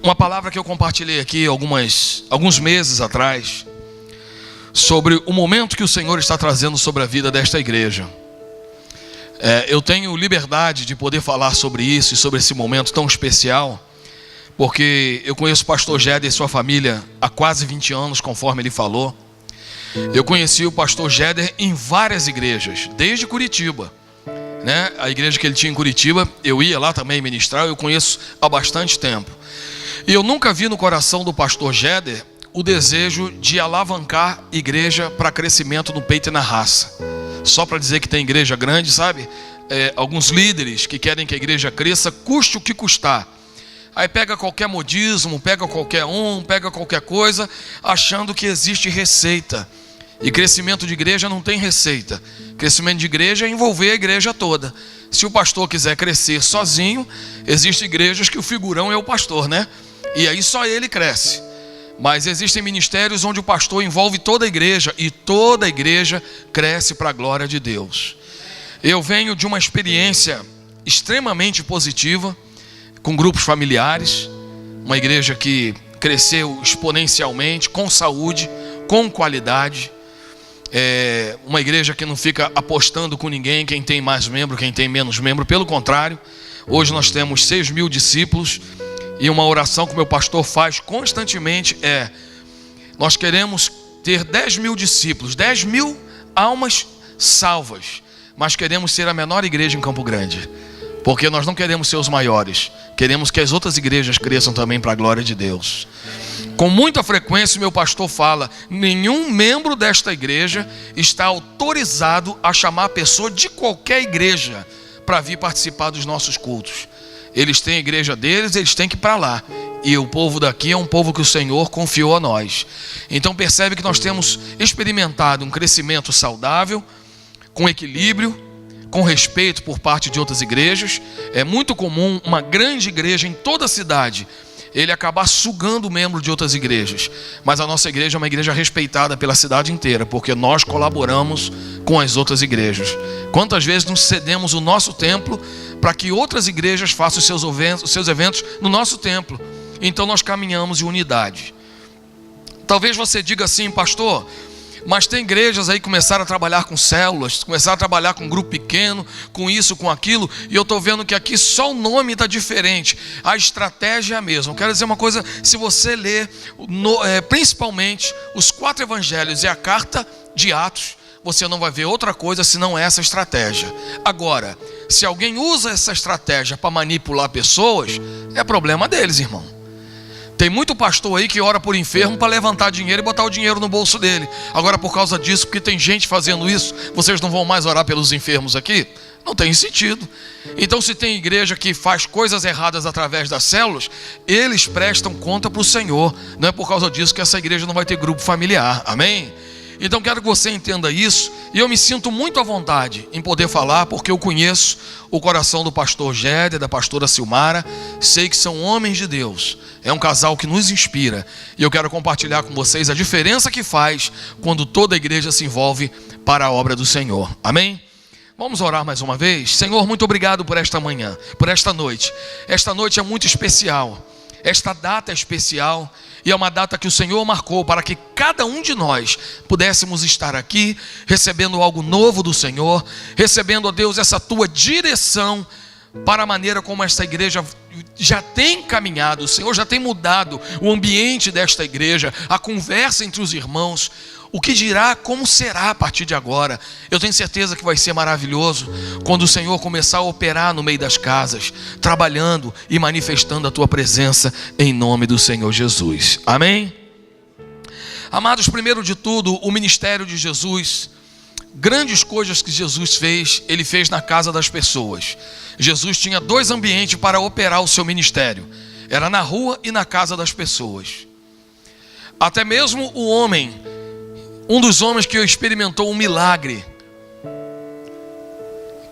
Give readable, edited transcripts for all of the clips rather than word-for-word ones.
uma palavra que eu compartilhei aqui alguns meses atrás, sobre o momento que o Senhor está trazendo sobre a vida desta igreja. Eu tenho liberdade de poder falar sobre isso e sobre esse momento tão especial, porque eu conheço o pastor Géder e sua família há quase 20 anos, conforme ele falou. Eu conheci o pastor Géder em várias igrejas, desde Curitiba, né? A igreja que ele tinha em Curitiba, eu ia lá também ministrar, eu conheço há bastante tempo. E eu nunca vi no coração do pastor Géder o desejo de alavancar igreja para crescimento no peito e na raça. Só para dizer que tem igreja grande, sabe? Alguns líderes que querem que a igreja cresça, custe o que custar. Aí pega qualquer modismo, pega qualquer coisa, achando que existe receita. E crescimento de igreja não tem receita. Crescimento de igreja é envolver a igreja toda. Se o pastor quiser crescer sozinho, existem igrejas que o figurão é o pastor, né? E aí só ele cresce. Mas existem ministérios onde o pastor envolve toda a igreja e toda a igreja cresce para a glória de Deus. Eu venho de uma experiência extremamente positiva com grupos familiares, uma igreja que cresceu exponencialmente, com saúde, com qualidade. Uma igreja que não fica apostando com ninguém, quem tem mais membro, quem tem menos membro. Pelo contrário, hoje nós temos 6.000 discípulos. E uma oração que o meu pastor faz constantemente nós queremos ter 10.000 discípulos, 10.000 almas salvas, mas queremos ser a menor igreja em Campo Grande, porque nós não queremos ser os maiores, queremos que as outras igrejas cresçam também para a glória de Deus. Com muita frequência o meu pastor fala: nenhum membro desta igreja está autorizado a chamar a pessoa de qualquer igreja para vir participar dos nossos cultos. Eles têm a igreja deles, eles têm que ir para lá. E o povo daqui é um povo que o Senhor confiou a nós. Então percebe que nós temos experimentado um crescimento saudável, com equilíbrio, com respeito por parte de outras igrejas. É muito comum uma grande igreja em toda a cidade ele acabar sugando membro de outras igrejas. Mas a nossa igreja é uma igreja respeitada pela cidade inteira, porque nós colaboramos com as outras igrejas. Quantas vezes nos cedemos o nosso templo para que outras igrejas façam os seus eventos no nosso templo? Então nós caminhamos em unidade. Talvez você diga assim: pastor, mas tem igrejas aí que começaram a trabalhar com células, começaram a trabalhar com grupo pequeno, com isso, com aquilo, e eu estou vendo que aqui só o nome está diferente, a estratégia é a mesma. Eu quero dizer uma coisa: se você ler principalmente os 4 evangelhos e a carta de Atos, você não vai ver outra coisa senão essa estratégia. Agora, se alguém usa essa estratégia para manipular pessoas, é problema deles, irmão. Tem muito pastor aí que ora por enfermo para levantar dinheiro e botar o dinheiro no bolso dele. Agora, por causa disso, porque tem gente fazendo isso, vocês não vão mais orar pelos enfermos aqui? Não tem sentido. Então, se tem igreja que faz coisas erradas através das células, eles prestam conta para o Senhor. Não é por causa disso que essa igreja não vai ter grupo familiar. Amém? Então quero que você entenda isso. E eu me sinto muito à vontade em poder falar, porque eu conheço o coração do pastor Géder, da pastora Silmara. Sei que são homens de Deus. É um casal que nos inspira. E eu quero compartilhar com vocês a diferença que faz quando toda a igreja se envolve para a obra do Senhor. Amém? Vamos orar mais uma vez? Senhor, muito obrigado por esta manhã, por esta noite. Esta noite é muito especial. Esta data é especial. E é uma data que o Senhor marcou para que cada um de nós pudéssemos estar aqui, recebendo algo novo do Senhor, recebendo, ó Deus, essa Tua direção para a maneira como esta igreja já tem caminhado. O Senhor já tem mudado o ambiente desta igreja, a conversa entre os irmãos. O que dirá, como será a partir de agora? Eu tenho certeza que vai ser maravilhoso quando o Senhor começar a operar no meio das casas, trabalhando e manifestando a Tua presença em nome do Senhor Jesus. Amém? Amados, primeiro de tudo, o ministério de Jesus, grandes coisas que Jesus fez, Ele fez na casa das pessoas. Jesus tinha 2 ambientes para operar o seu ministério. Era na rua e na casa das pessoas. Até mesmo o homem, um dos homens que experimentou um milagre,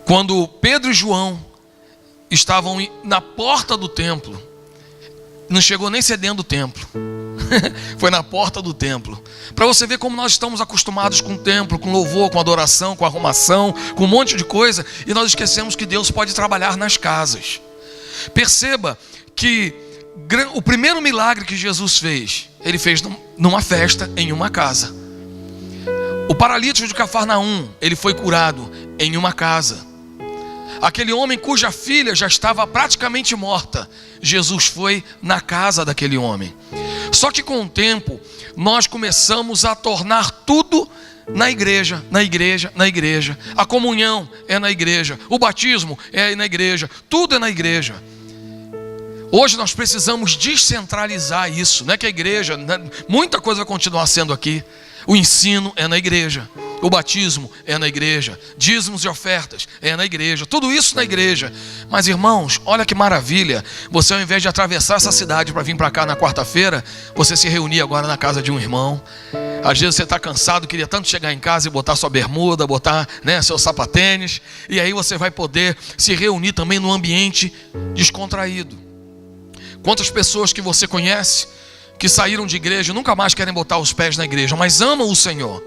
quando Pedro e João estavam na porta do templo, não chegou nem a ser dentro do templo, foi na porta do templo, para você ver como nós estamos acostumados com o templo, com louvor, com adoração, com arrumação, com um monte de coisa, e nós esquecemos que Deus pode trabalhar nas casas. Perceba que o primeiro milagre que Jesus fez, ele fez numa festa, em uma casa. O paralítico de Cafarnaum, ele foi curado em uma casa. Aquele homem cuja filha já estava praticamente morta, Jesus foi na casa daquele homem. Só que com o tempo, nós começamos a tornar tudo na igreja, na igreja, na igreja. A comunhão é na igreja, o batismo é na igreja, tudo é na igreja. Hoje nós precisamos descentralizar isso, não é que a igreja, muita coisa vai continuar sendo aqui. O ensino é na igreja, o batismo é na igreja, dízimos e ofertas é na igreja, tudo isso na igreja. Mas irmãos, olha que maravilha, você ao invés de atravessar essa cidade para vir para cá na quarta-feira, você se reunir agora na casa de um irmão. Às vezes você está cansado, queria tanto chegar em casa e botar sua bermuda, botar, seu sapatênis, e aí você vai poder se reunir também num ambiente descontraído. Quantas pessoas que você conhece que saíram de igreja e nunca mais querem botar os pés na igreja, mas amam o Senhor,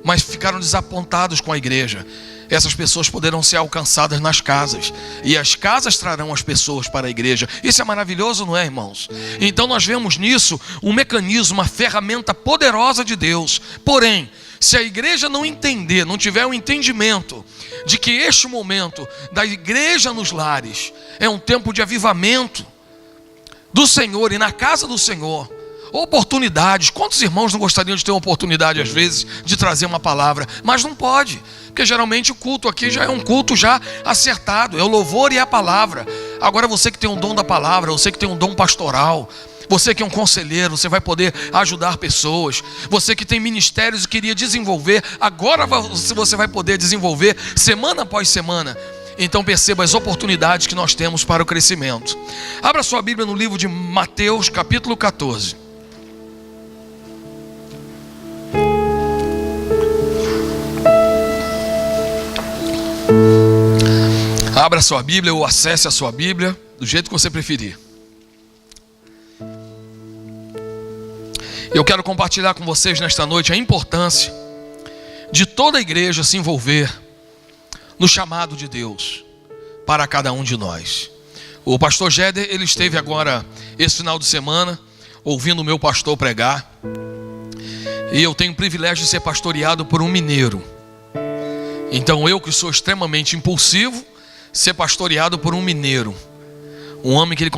mas ficaram desapontados com a igreja. Essas pessoas poderão ser alcançadas nas casas, e as casas trarão as pessoas para a igreja. Isso é maravilhoso, não é, irmãos? Então nós vemos nisso um mecanismo, uma ferramenta poderosa de Deus. Porém, se a igreja não entender, não tiver o entendimento de que este momento da igreja nos lares é um tempo de avivamento do Senhor e na casa do Senhor, oportunidades. Quantos irmãos não gostariam de ter uma oportunidade às vezes de trazer uma palavra, mas não pode, porque geralmente o culto aqui já é um culto já acertado, é o louvor e é a palavra. Agora você que tem um dom da palavra, você que tem um dom pastoral, você que é um conselheiro, você vai poder ajudar pessoas. Você que tem ministérios e queria desenvolver, agora você vai poder desenvolver semana após semana. Então perceba as oportunidades que nós temos para o crescimento. Abra sua Bíblia no livro de Mateus, capítulo 14. Abra sua Bíblia ou acesse a sua Bíblia, do jeito que você preferir. Eu quero compartilhar com vocês nesta noite a importância de toda a igreja se envolver no chamado de Deus para cada um de nós. O pastor Géder, ele esteve agora esse final de semana ouvindo o meu pastor pregar, e eu tenho o privilégio de ser pastoreado por um mineiro. Então eu, que sou extremamente impulsivo, ser pastoreado por um mineiro, um homem que ele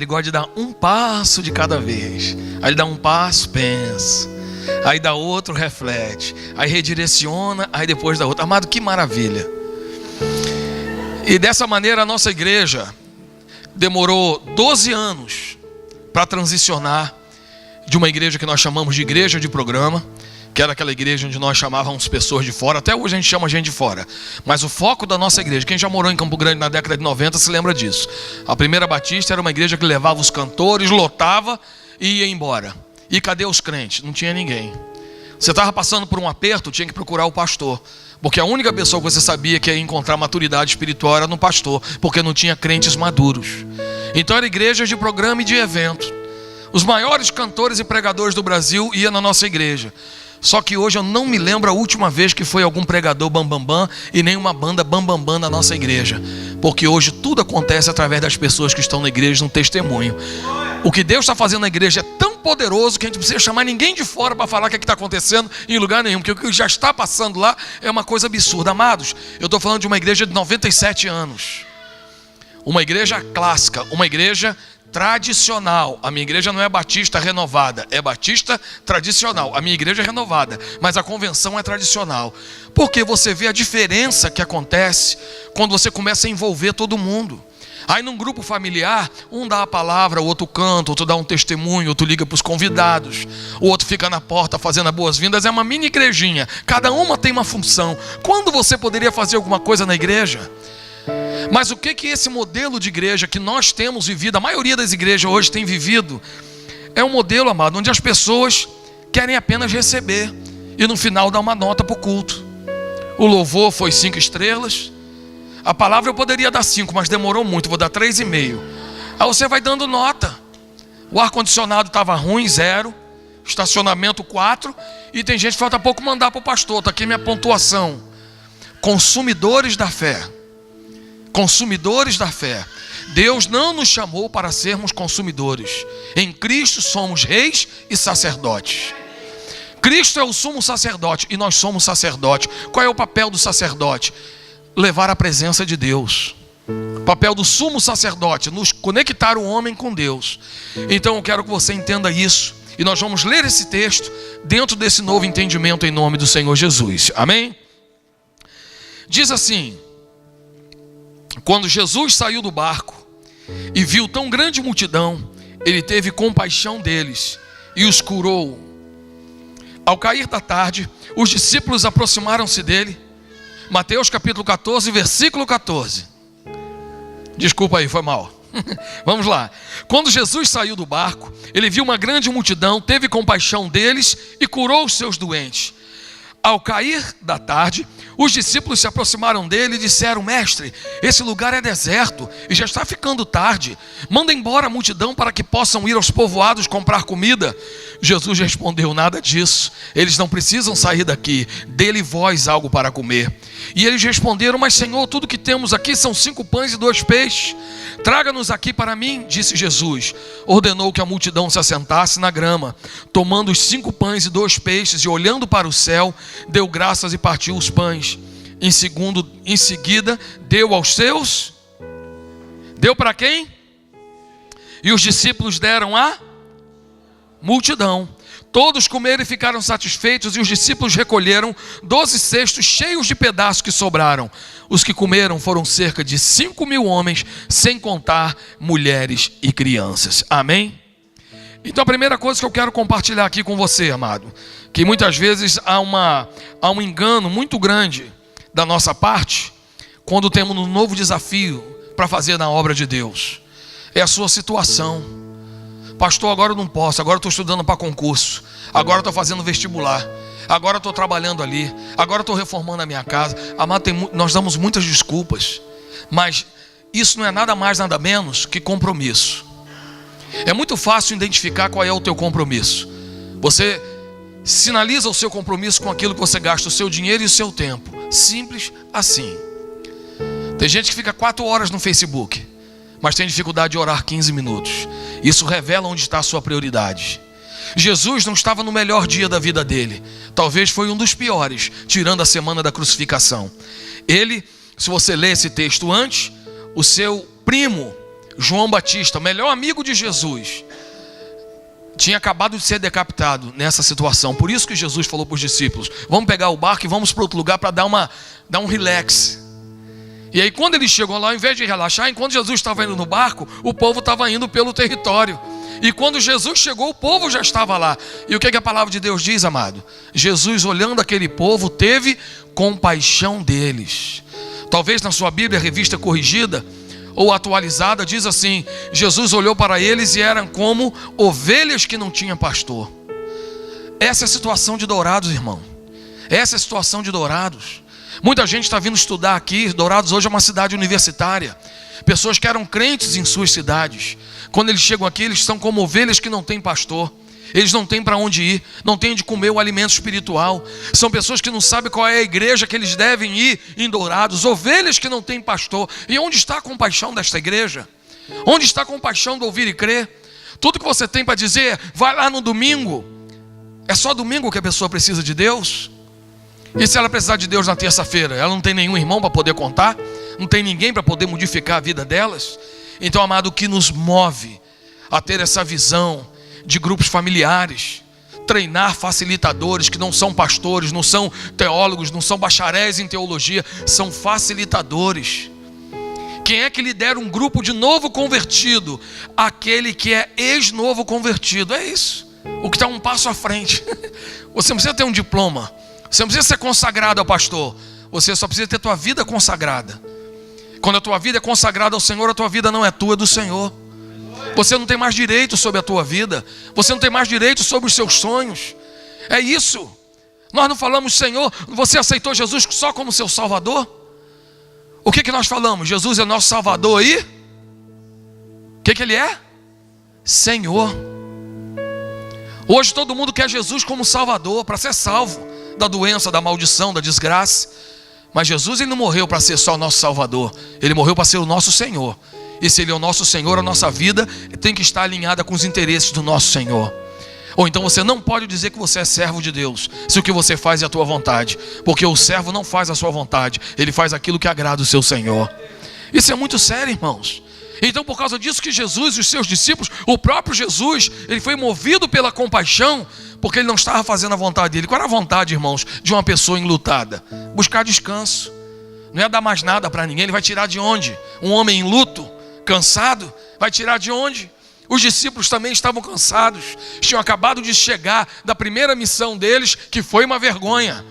gosta de dar um passo de cada vez. Aí ele dá um passo, pensa, aí dá outro, reflete, aí redireciona, aí depois dá outro. Amado, que maravilha! E dessa maneira a nossa igreja demorou 12 anos para transicionar de uma igreja que nós chamamos de igreja de programa, que era aquela igreja onde nós chamávamos pessoas de fora. Até hoje a gente chama gente de fora, mas o foco da nossa igreja, quem já morou em Campo Grande na década de 90 se lembra disso. A Primeira Batista era uma igreja que levava os cantores, lotava e ia embora. E cadê os crentes? Não tinha ninguém. Você estava passando por um aperto, tinha que procurar o pastor, porque a única pessoa que você sabia que ia encontrar maturidade espiritual era no pastor, porque não tinha crentes maduros. Então era igreja de programa e de evento. Os maiores cantores e pregadores do Brasil iam na nossa igreja. Só que hoje eu não me lembro a última vez que foi algum pregador bambambam e nem uma banda bambambam na nossa igreja, porque hoje tudo acontece através das pessoas que estão na igreja, no testemunho. O que Deus está fazendo na igreja é tão poderoso que a gente não precisa chamar ninguém de fora para falar o que está acontecendo em lugar nenhum, porque o que já está passando lá é uma coisa absurda. Amados, eu estou falando de uma igreja de 97 anos, uma igreja clássica, uma igreja tradicional. A minha igreja não é batista renovada, é batista tradicional. A minha igreja é renovada, mas a convenção é tradicional. Porque você vê a diferença que acontece quando você começa a envolver todo mundo. Aí num grupo familiar, um dá a palavra, o outro canta, outro dá um testemunho, outro liga para os convidados, o outro fica na porta fazendo as boas-vindas. É uma mini igrejinha, cada uma tem uma função. Quando você poderia fazer alguma coisa na igreja? Mas o que esse modelo de igreja que nós temos vivido, a maioria das igrejas hoje tem vivido, é um modelo, amado, onde as pessoas querem apenas receber e no final dar uma nota para o culto. O louvor foi 5 estrelas, a palavra eu poderia dar 5, mas demorou muito, vou dar 3,5. Aí você vai dando nota. O ar-condicionado estava ruim, 0, estacionamento 4, e tem gente que falta pouco mandar para o pastor. Está aqui minha pontuação. Consumidores da fé. Consumidores da fé. Deus não nos chamou para sermos consumidores. Em Cristo somos reis e sacerdotes. Cristo é o sumo sacerdote e nós somos sacerdotes. Qual é o papel do sacerdote? Levar a presença de Deus. O papel do sumo sacerdote, nos conectar o homem com Deus. Então eu quero que você entenda isso. E nós vamos ler esse texto dentro desse novo entendimento em nome do Senhor Jesus. Amém? Diz assim: quando Jesus saiu do barco e viu tão grande multidão, ele teve compaixão deles e os curou. Ao cair da tarde, os discípulos aproximaram-se dele. Mateus capítulo 14, versículo 14. Desculpa aí, foi mal. Vamos lá. Quando Jesus saiu do barco, ele viu uma grande multidão, teve compaixão deles e curou os seus doentes. Ao cair da tarde, os discípulos se aproximaram dele e disseram: Mestre, esse lugar é deserto e já está ficando tarde. Manda embora a multidão para que possam ir aos povoados comprar comida. Jesus respondeu: nada disso. Eles não precisam sair daqui. Dê-lhe vós algo para comer. E eles responderam: mas Senhor, tudo que temos aqui são 5 pães e 2 peixes. Traga-nos aqui para mim, disse Jesus. Ordenou que a multidão se assentasse na grama. Tomando os 5 pães e 2 peixes e olhando para o céu, deu graças e partiu os pães. Em seguida, deu aos seus. Deu para quem? E os discípulos deram à multidão. Todos comeram e ficaram satisfeitos, e os discípulos recolheram 12 cestos cheios de pedaços que sobraram. Os que comeram foram cerca de 5.000 homens, sem contar mulheres e crianças. Amém? Então a primeira coisa que eu quero compartilhar aqui com você, amado, que muitas vezes há um engano muito grande da nossa parte, quando temos um novo desafio para fazer na obra de Deus. É a sua situação. Pastor, agora eu não posso, agora eu estou estudando para concurso, agora eu estou fazendo vestibular, agora eu estou trabalhando ali, agora eu estou reformando a minha casa. Amado, nós damos muitas desculpas, mas isso não é nada mais, nada menos que compromisso. É muito fácil identificar qual é o teu compromisso. Você sinaliza o seu compromisso com aquilo que você gasta o seu dinheiro e o seu tempo. Simples assim. Tem gente que fica 4 horas no Facebook, mas tem dificuldade de orar 15 minutos. Isso revela onde está a sua prioridade. Jesus não estava no melhor dia da vida dele. Talvez foi um dos piores, tirando a semana da crucificação. Ele, se você ler esse texto antes, o seu primo, João Batista, melhor amigo de Jesus, tinha acabado de ser decapitado nessa situação. Por isso que Jesus falou para os discípulos: vamos pegar o barco e vamos para outro lugar para dar um relax. E aí quando eles chegam lá, ao invés de relaxar, enquanto Jesus estava indo no barco, o povo estava indo pelo território. E quando Jesus chegou, o povo já estava lá. E o que a palavra de Deus diz, amado? Jesus, olhando aquele povo, teve compaixão deles. Talvez na sua Bíblia, revista corrigida ou atualizada, diz assim: Jesus olhou para eles e eram como ovelhas que não tinham pastor. Essa é a situação de Dourados, irmão. Essa é a situação de Dourados. Muita gente está vindo estudar aqui. Dourados hoje é uma cidade universitária. Pessoas que eram crentes em suas cidades, quando eles chegam aqui, eles são como ovelhas que não têm pastor. Eles não têm para onde ir, não têm de comer o alimento espiritual. São pessoas que não sabem qual é a igreja que eles devem ir em Dourados. Ovelhas que não têm pastor. E onde está a compaixão desta igreja? Onde está a compaixão do ouvir e crer? Tudo que você tem para dizer, vai lá no domingo. É só domingo que a pessoa precisa de Deus? E se ela precisar de Deus na terça-feira, ela não tem nenhum irmão para poder contar? Não tem ninguém para poder modificar a vida delas? Então, amado, o que nos move a ter essa visão de grupos familiares, treinar facilitadores que não são pastores, não são teólogos, não são bacharéis em teologia, são facilitadores. Quem é que lidera um grupo de novo convertido? Aquele que é ex-novo convertido. É isso, o que está um passo à frente. Você não precisa ter um diploma, você não precisa ser consagrado ao pastor, você só precisa ter tua vida consagrada. Quando a tua vida é consagrada ao Senhor, a tua vida não é tua, é do Senhor. Você não tem mais direito sobre a tua vida. Você não tem mais direito sobre os seus sonhos. É isso. Nós não falamos: Senhor, você aceitou Jesus só como seu Salvador? O que nós falamos? Jesus é nosso Salvador e o que Ele é? Senhor. Hoje todo mundo quer Jesus como Salvador, para ser salvo da doença, da maldição, da desgraça. Mas Jesus, Ele não morreu para ser só o nosso Salvador. Ele morreu para ser o nosso Senhor. E se Ele é o nosso Senhor, a nossa vida tem que estar alinhada com os interesses do nosso Senhor. Ou então você não pode dizer que você é servo de Deus, se o que você faz é a tua vontade. Porque o servo não faz a sua vontade, ele faz aquilo que agrada o seu Senhor. Isso é muito sério, irmãos. Então, por causa disso que Jesus e os seus discípulos, o próprio Jesus, ele foi movido pela compaixão, porque ele não estava fazendo a vontade dele. Qual era a vontade, irmãos, de uma pessoa enlutada? Buscar descanso. Não é dar mais nada para ninguém. Ele vai tirar de onde? Um homem em luto, cansado, vai tirar de onde? Os discípulos também estavam cansados. Tinham acabado de chegar da primeira missão deles, que foi uma vergonha.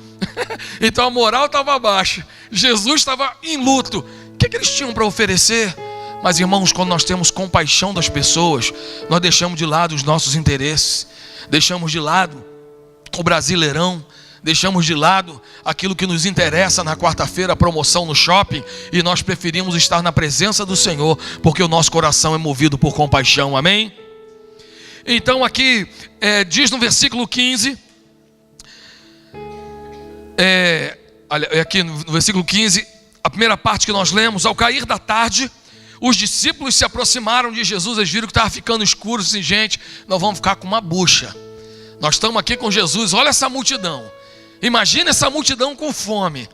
Então a moral estava baixa. Jesus estava em luto. O que eles tinham para oferecer? Mas, irmãos, quando nós temos compaixão das pessoas, nós deixamos de lado os nossos interesses, deixamos de lado o brasileirão, deixamos de lado aquilo que nos interessa na quarta-feira, a promoção no shopping, e nós preferimos estar na presença do Senhor, porque o nosso coração é movido por compaixão, amém? Então aqui diz no versículo 15, aqui no versículo 15, a primeira parte que nós lemos: ao cair da tarde, os discípulos se aproximaram de Jesus. Eles viram que estava ficando escuro, assim, gente, nós vamos ficar com uma bucha. Nós estamos aqui com Jesus, olha essa multidão. Imagina essa multidão com fome.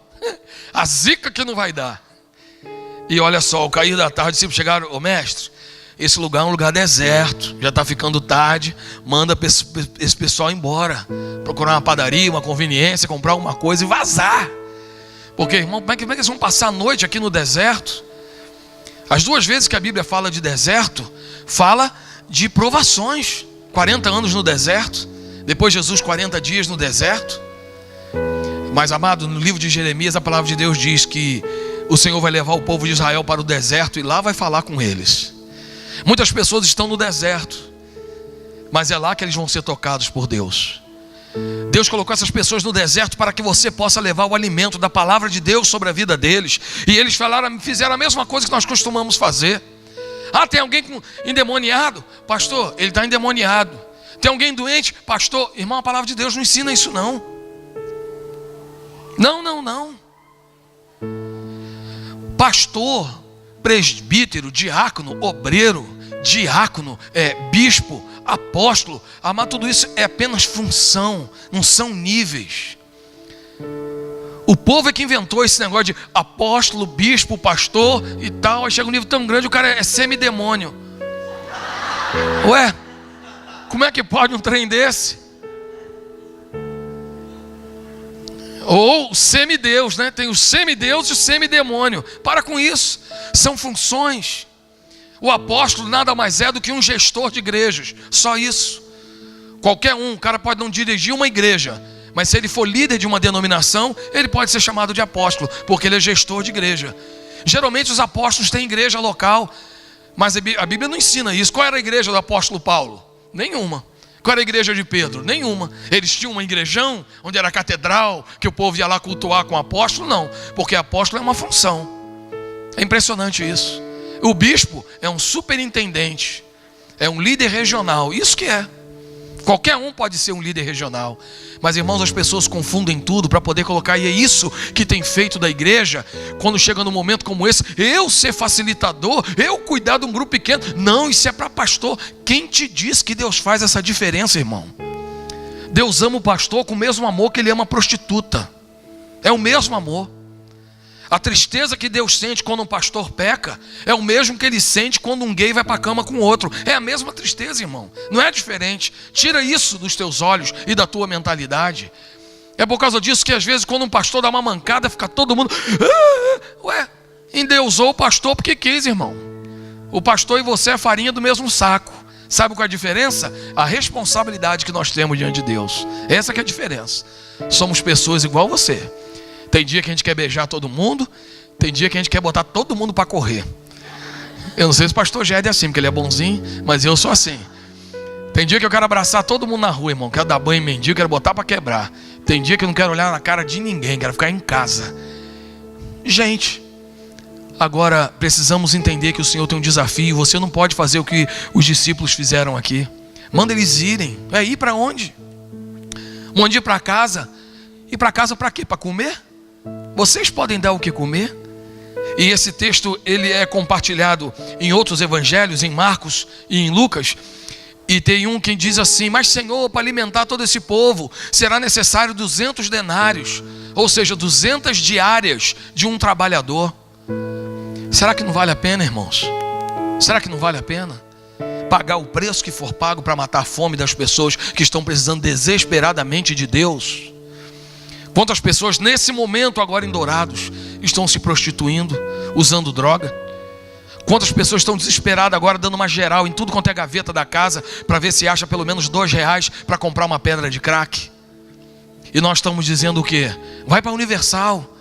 A zica que não vai dar. E olha só, ao cair da tarde, os discípulos chegaram: ô mestre, esse lugar é um lugar deserto, já está ficando tarde, manda esse pessoal embora, procurar uma padaria, uma conveniência, comprar alguma coisa e vazar. Porque, irmão, como é que eles vão passar a noite aqui no deserto? As duas vezes que a Bíblia fala de deserto, fala de provações. 40 anos no deserto, depois Jesus 40 dias no deserto. Mas, amado, no livro de Jeremias, a palavra de Deus diz que o Senhor vai levar o povo de Israel para o deserto e lá vai falar com eles. Muitas pessoas estão no deserto, mas é lá que eles vão ser tocados por Deus. Deus colocou essas pessoas no deserto para que você possa levar o alimento da palavra de Deus sobre a vida deles. E eles fizeram a mesma coisa que nós costumamos fazer. Ah, tem alguém endemoniado? Pastor, ele está endemoniado. Tem alguém doente? Pastor, irmão, a palavra de Deus não ensina isso não. Não. Pastor, presbítero, diácono, obreiro, bispo, apóstolo, amar, tudo isso é apenas função, não são níveis. O povo é que inventou esse negócio de apóstolo, bispo, pastor e tal. Aí chega um nível tão grande, o cara é semidemônio. Ué, como é que pode um trem desse? Ou semideus, né? Tem o semideus e o semidemônio. Para com isso, são funções. O apóstolo nada mais é do que um gestor de igrejas, só isso. Qualquer um, o cara pode não dirigir uma igreja, mas se ele for líder de uma denominação, ele pode ser chamado de apóstolo, porque ele é gestor de igreja. Geralmente os apóstolos têm igreja local, mas a Bíblia não ensina isso. Qual era a igreja do apóstolo Paulo? Nenhuma. Qual era a igreja de Pedro? Nenhuma. Eles tinham uma igrejão, onde era a catedral, que o povo ia lá cultuar com o apóstolo? Não, porque apóstolo é uma função. É impressionante isso. O bispo é um superintendente, é um líder regional, isso que é. Qualquer um pode ser um líder regional. Mas, irmãos, as pessoas confundem tudo para poder colocar, e é isso que tem feito da igreja, quando chega num momento como esse, eu ser facilitador, eu cuidar de um grupo pequeno. Não, isso é para pastor. Quem te diz que Deus faz essa diferença, irmão? Deus ama o pastor com o mesmo amor que ele ama a prostituta. É o mesmo amor. A tristeza que Deus sente quando um pastor peca é o mesmo que ele sente quando um gay vai para a cama com outro. É a mesma tristeza, irmão. Não é diferente. Tira isso dos teus olhos e da tua mentalidade. É por causa disso que às vezes quando um pastor dá uma mancada, fica todo mundo... Ué, endeusou o pastor porque quis, irmão. O pastor e você é farinha do mesmo saco. Sabe qual é a diferença? A responsabilidade que nós temos diante de Deus. Essa que é a diferença. Somos pessoas igual você. Tem dia que a gente quer beijar todo mundo, tem dia que a gente quer botar todo mundo para correr. Eu não sei se o pastor Ged é assim, porque ele é bonzinho, mas eu sou assim. Tem dia que eu quero abraçar todo mundo na rua, irmão. Quero dar banho em mendigo, quero botar para quebrar. Tem dia que eu não quero olhar na cara de ninguém, quero ficar em casa. Gente, agora precisamos entender que o Senhor tem um desafio. Você não pode fazer o que os discípulos fizeram aqui. Manda eles irem. É ir para onde? Manda ir para casa. Ir para casa para quê? Para comer? Vocês podem dar o que comer? E esse texto ele é compartilhado em outros evangelhos, em Marcos e em Lucas. E tem um que diz assim: mas Senhor, para alimentar todo esse povo será necessário 200 denários, ou seja, 200 diárias de um trabalhador. Será que não vale a pena, irmãos? Será que não vale a pena pagar o preço que for pago para matar a fome das pessoas que estão precisando desesperadamente de Deus? Quantas pessoas nesse momento agora em Dourados estão se prostituindo, usando droga? Quantas pessoas estão desesperadas agora, dando uma geral em tudo quanto é gaveta da casa, para ver se acha pelo menos R$2 para comprar uma pedra de crack? E nós estamos dizendo o quê? Vai para a Universal,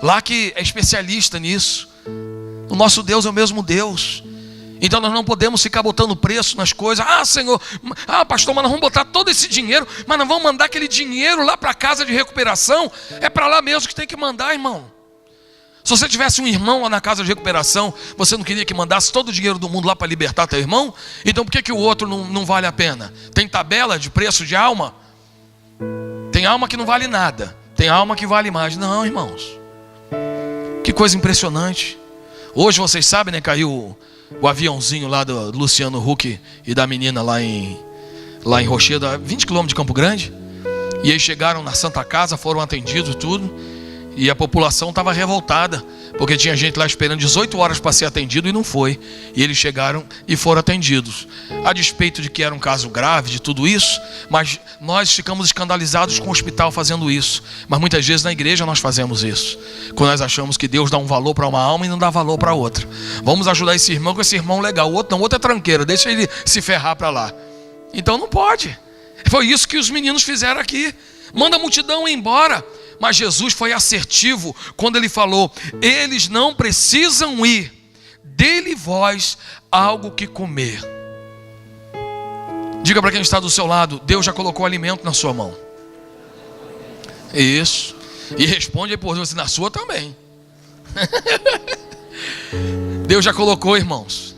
lá que é especialista nisso. O nosso Deus é o mesmo Deus. Então nós não podemos ficar botando preço nas coisas. Ah, Senhor, pastor, mas nós vamos botar todo esse dinheiro, mas nós vamos mandar aquele dinheiro lá para a casa de recuperação. É para lá mesmo que tem que mandar, irmão. Se você tivesse um irmão lá na casa de recuperação, você não queria que mandasse todo o dinheiro do mundo lá para libertar teu irmão? Então por que o outro não vale a pena? Tem tabela de preço de alma? Tem alma que não vale nada, tem alma que vale mais. Não, irmãos. Que coisa impressionante. Hoje vocês sabem, né? Caiu o aviãozinho lá do Luciano Huck e da menina lá em Rochedo, a 20 km de Campo Grande. E eles chegaram na Santa Casa, foram atendidos tudo. E a população estava revoltada, porque tinha gente lá esperando 18 horas para ser atendido e não foi. E eles chegaram e foram atendidos. A despeito de que era um caso grave, de tudo isso, mas nós ficamos escandalizados com o hospital fazendo isso. Mas muitas vezes na igreja nós fazemos isso, quando nós achamos que Deus dá um valor para uma alma e não dá valor para outra. Vamos ajudar esse irmão com esse irmão legal. O outro não, o outro é tranqueira, deixa ele se ferrar para lá. Então não pode. Foi isso que os meninos fizeram aqui. Manda a multidão ir embora. Mas Jesus foi assertivo quando ele falou: eles não precisam ir, dê-lhe vós algo que comer. Diga para quem está do seu lado: Deus já colocou alimento na sua mão. Isso. E responde aí por você: na sua também. Deus já colocou, irmãos.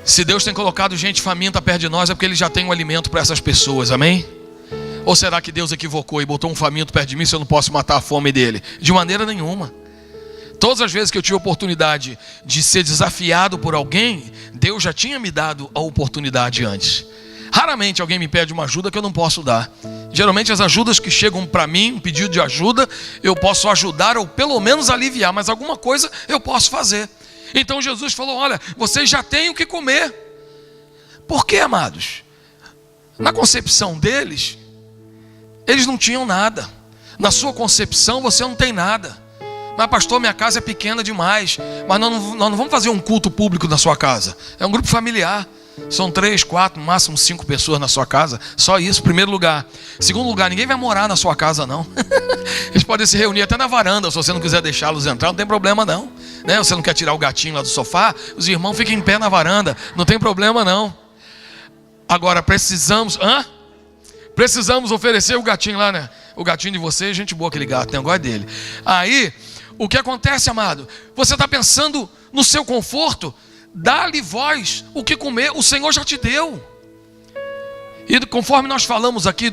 Se Deus tem colocado gente faminta perto de nós, é porque Ele já tem um alimento para essas pessoas, amém? Ou será que Deus equivocou e botou um faminto perto de mim se eu não posso matar a fome dele? De maneira nenhuma. Todas as vezes que eu tive a oportunidade de ser desafiado por alguém, Deus já tinha me dado a oportunidade antes. Raramente alguém me pede uma ajuda que eu não posso dar. Geralmente as ajudas que chegam para mim, um pedido de ajuda, eu posso ajudar ou pelo menos aliviar, mas alguma coisa eu posso fazer. Então Jesus falou: olha, vocês já têm o que comer. Por quê, amados? Na concepção deles, eles não tinham nada. Na sua concepção você não tem nada. Mas pastor, minha casa é pequena demais. Mas nós não vamos fazer um culto público na sua casa. É um grupo familiar. São 3, 4, no máximo 5 pessoas na sua casa. Só isso, primeiro lugar. Segundo lugar, ninguém vai morar na sua casa não. Eles podem se reunir até na varanda. Se você não quiser deixá-los entrar, não tem problema não, né? Você não quer tirar o gatinho lá do sofá, os irmãos ficam em pé na varanda. Não tem problema não. Agora precisamos oferecer o gatinho lá, né? O gatinho de vocês, gente boa aquele gato, eu gosto dele. Aí, o que acontece, amado? Você está pensando no seu conforto? Dá-lhe vós o que comer, o Senhor já te deu. E conforme nós falamos aqui,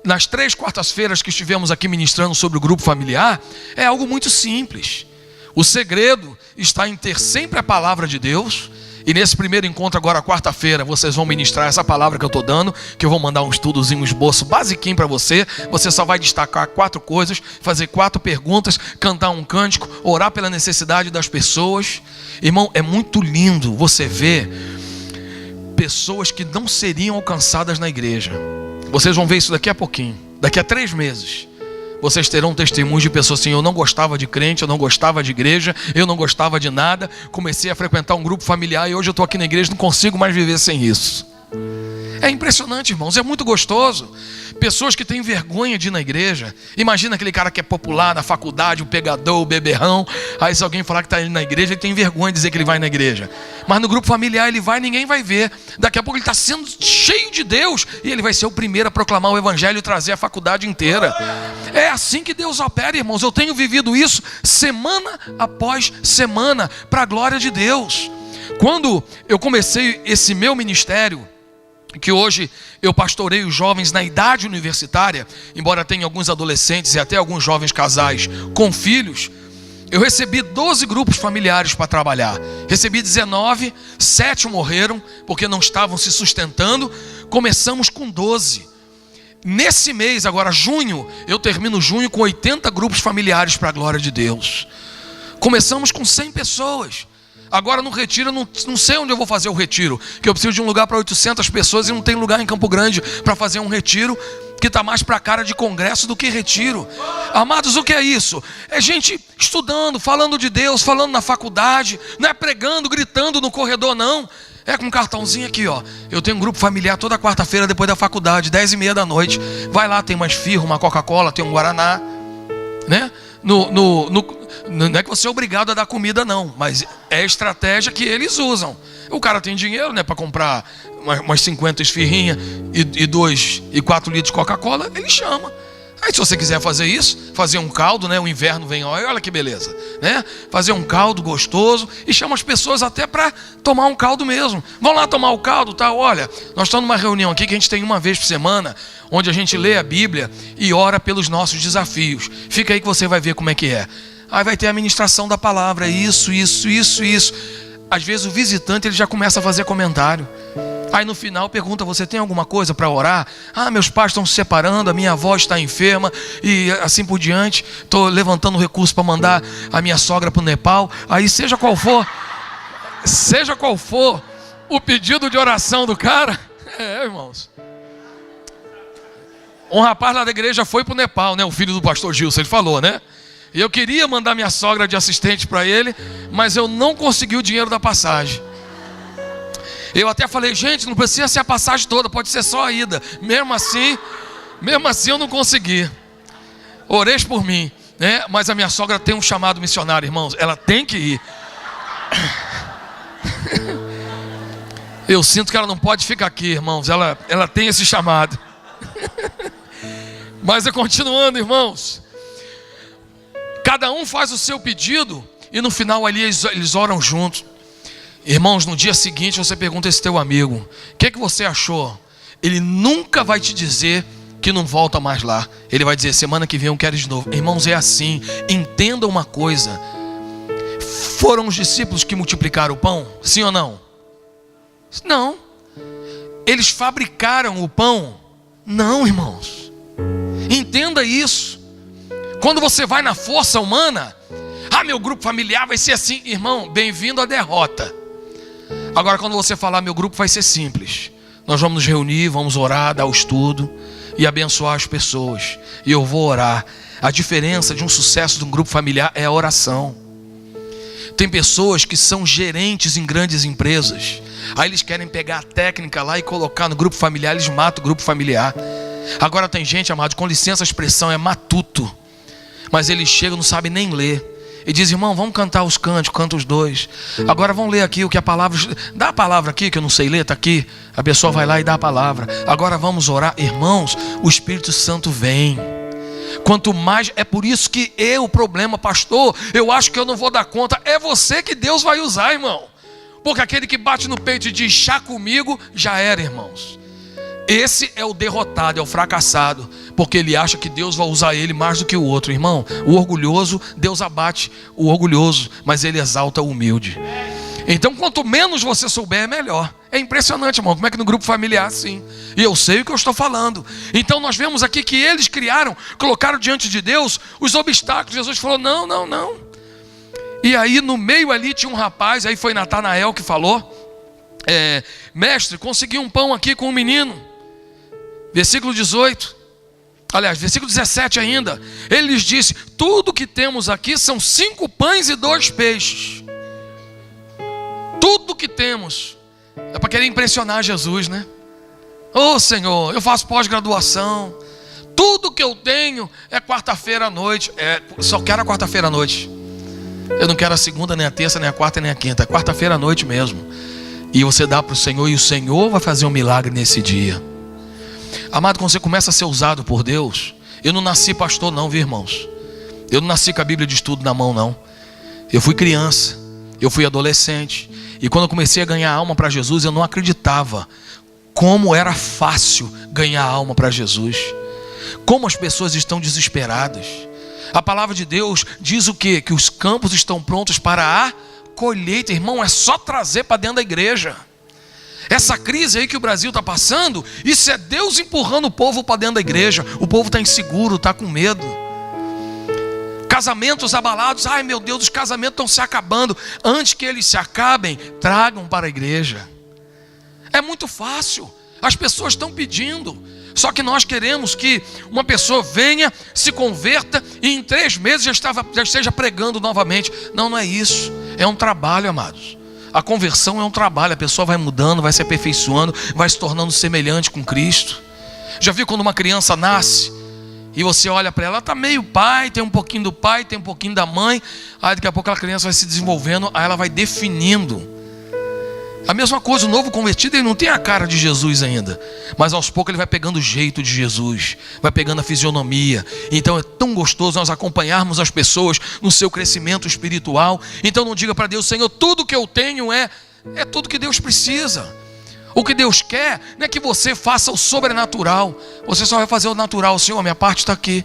nas 3 quartas-feiras que estivemos aqui ministrando sobre o grupo familiar, é algo muito simples. O segredo está em ter sempre a palavra de Deus. E nesse primeiro encontro agora, quarta-feira, vocês vão ministrar essa palavra que eu estou dando, que eu vou mandar um estudozinho, um esboço basiquinho para você. Você só vai destacar 4 coisas, fazer 4 perguntas, cantar um cântico, orar pela necessidade das pessoas. Irmão, é muito lindo você ver pessoas que não seriam alcançadas na igreja. Vocês vão ver isso daqui a pouquinho. Daqui a 3 meses vocês terão testemunhos de pessoas assim: eu não gostava de crente, eu não gostava de igreja, eu não gostava de nada, comecei a frequentar um grupo familiar e hoje eu estou aqui na igreja, não consigo mais viver sem isso. É impressionante, irmãos, é muito gostoso. Pessoas que têm vergonha de ir na igreja. Imagina aquele cara que é popular na faculdade, o pegador, o beberrão. Aí se alguém falar que está indo na igreja, ele tem vergonha de dizer que ele vai na igreja. Mas no grupo familiar ele vai e ninguém vai ver. Daqui a pouco ele está sendo cheio de Deus e ele vai ser o primeiro a proclamar o evangelho e trazer a faculdade inteira. É assim que Deus opera, irmãos. Eu tenho vivido isso semana após semana, para a glória de Deus. Quando eu comecei esse meu ministério, que hoje eu pastoreio jovens na idade universitária, embora tenha alguns adolescentes e até alguns jovens casais com filhos, Eu recebi 12 grupos familiares para trabalhar. Recebi 19, 7 morreram porque não estavam se sustentando. Começamos com 12. Nesse mês, agora junho, eu termino junho com 80 grupos familiares para a glória de Deus. Começamos com 100 pessoas. Agora no retiro, eu não sei onde eu vou fazer o retiro, que eu preciso de um lugar para 800 pessoas e não tem lugar em Campo Grande para fazer um retiro, que está mais para a cara de congresso do que retiro. Amados, o que é isso? É gente estudando, falando de Deus, falando na faculdade, não é pregando, gritando no corredor, não. É com um cartãozinho aqui, ó. Eu tenho um grupo familiar toda quarta-feira depois da faculdade, 10h30 da noite. Vai lá, tem uma esfirra, uma Coca-Cola, tem um Guaraná, né? Não é que você é obrigado a dar comida, não, mas é a estratégia que eles usam. O cara tem dinheiro, né, para comprar umas 50 esfirrinhas e 4 litros de Coca-Cola, ele chama. Aí se você quiser fazer isso, fazer um caldo, né, o inverno vem, olha que beleza, né? Fazer um caldo gostoso e chama as pessoas até para tomar um caldo mesmo. Vão lá tomar o caldo, tá? Olha, nós estamos numa reunião aqui que a gente tem uma vez por semana, onde a gente lê a Bíblia e ora pelos nossos desafios. Fica aí que você vai ver como é que é. Aí vai ter a ministração da palavra, isso. Às vezes o visitante ele já começa a fazer comentário. Aí no final pergunta, você tem alguma coisa para orar? Ah, meus pais estão se separando, a minha avó está enferma e assim por diante. Estou levantando recurso para mandar a minha sogra para o Nepal. Aí seja qual for o pedido de oração do cara. Irmãos. Um rapaz lá da igreja foi para o Nepal, né? O filho do pastor Gilson, ele falou, né? E eu queria mandar minha sogra de assistente para ele, mas eu não consegui o dinheiro da passagem. Eu até falei, gente, não precisa ser a passagem toda, pode ser só a ida. Mesmo assim eu não consegui. Oreis por mim, né? Mas a minha sogra tem um chamado missionário, irmãos. Ela tem que ir. Eu sinto que ela não pode ficar aqui, irmãos. Ela tem esse chamado. Mas continuando, irmãos. Cada um faz o seu pedido e no final ali eles oram juntos. Irmãos, no dia seguinte você pergunta a esse teu amigo, o que você achou? Ele nunca vai te dizer que não volta mais lá. Ele vai dizer, semana que vem eu quero de novo. Irmãos, é assim. Entenda uma coisa. Foram os discípulos que multiplicaram o pão? Sim ou não? Não. Eles fabricaram o pão? Não, irmãos. Entenda isso. Quando você vai na força humana, meu grupo familiar vai ser assim. Irmão, bem-vindo à derrota. Agora quando você falar, meu grupo vai ser simples. Nós vamos nos reunir, vamos orar, dar o estudo e abençoar as pessoas. E eu vou orar. A diferença de um sucesso de um grupo familiar é a oração. Tem pessoas que são gerentes em grandes empresas. Aí eles querem pegar a técnica lá e colocar no grupo familiar, eles matam o grupo familiar. Agora tem gente, amado, com licença a expressão, é matuto. Mas eles chegam, não sabem nem ler. E diz, irmão, vamos cantar os cânticos, canta os dois. Agora vamos ler aqui o que a palavra... Dá a palavra aqui, que eu não sei ler, está aqui. A pessoa vai lá e dá a palavra. Agora vamos orar. Irmãos, o Espírito Santo vem. Quanto mais... É por isso que o problema, pastor, eu acho que eu não vou dar conta. É você que Deus vai usar, irmão. Porque aquele que bate no peito e diz, chá comigo, já era, irmãos. Esse é o derrotado, é o fracassado, porque ele acha que Deus vai usar ele mais do que o outro. Irmão, o orgulhoso, Deus abate o orgulhoso, mas ele exalta o humilde. Então quanto menos você souber, é melhor. É impressionante, irmão, como é que no grupo familiar assim. E eu sei o que eu estou falando. Então nós vemos aqui que eles colocaram diante de Deus os obstáculos. Jesus falou, não. E aí no meio ali tinha um rapaz, aí foi Natanael que falou, mestre, consegui um pão aqui com um menino. Versículo 18, aliás, versículo 17 ainda. Ele lhes disse, tudo que temos aqui são 5 pães e 2 peixes. Tudo que temos. É para querer impressionar Jesus, né? Ô Senhor, eu faço pós-graduação. Tudo que eu tenho é quarta-feira à noite. Só quero a quarta-feira à noite. Eu não quero a segunda, nem a terça, nem a quarta, nem a quinta. É quarta-feira à noite mesmo. E você dá para o Senhor, e o Senhor vai fazer um milagre nesse dia. Amado, quando você começa a ser usado por Deus, eu não nasci pastor não, viu, irmãos? Eu não nasci com a Bíblia de estudo na mão não. Eu fui criança, eu fui adolescente. E quando eu comecei a ganhar alma para Jesus, eu não acreditava como era fácil ganhar alma para Jesus. Como as pessoas estão desesperadas. A palavra de Deus diz o quê? Que os campos estão prontos para a colheita. Irmão, é só trazer para dentro da igreja. Essa crise aí que o Brasil está passando, isso é Deus empurrando o povo para dentro da igreja. O povo está inseguro, está com medo. Casamentos abalados, ai meu Deus, os casamentos estão se acabando. Antes que eles se acabem, tragam para a igreja. É muito fácil, as pessoas estão pedindo. Só que nós queremos que uma pessoa venha, se converta e em 3 meses já esteja pregando novamente. Não, não é isso, é um trabalho, amados. A conversão é um trabalho, a pessoa vai mudando, vai se aperfeiçoando, vai se tornando semelhante com Cristo. Já viu quando uma criança nasce e você olha para ela, ela está meio pai, tem um pouquinho do pai, tem um pouquinho da mãe. Aí daqui a pouco aquela criança vai se desenvolvendo, aí ela vai definindo. A mesma coisa, o novo convertido, ele não tem a cara de Jesus ainda, mas aos poucos ele vai pegando o jeito de Jesus, vai pegando a fisionomia. Então é tão gostoso nós acompanharmos as pessoas no seu crescimento espiritual. Então não diga para Deus, Senhor, tudo que eu tenho é tudo que Deus precisa. O que Deus quer não é que você faça o sobrenatural, você só vai fazer o natural. Senhor, a minha parte está aqui,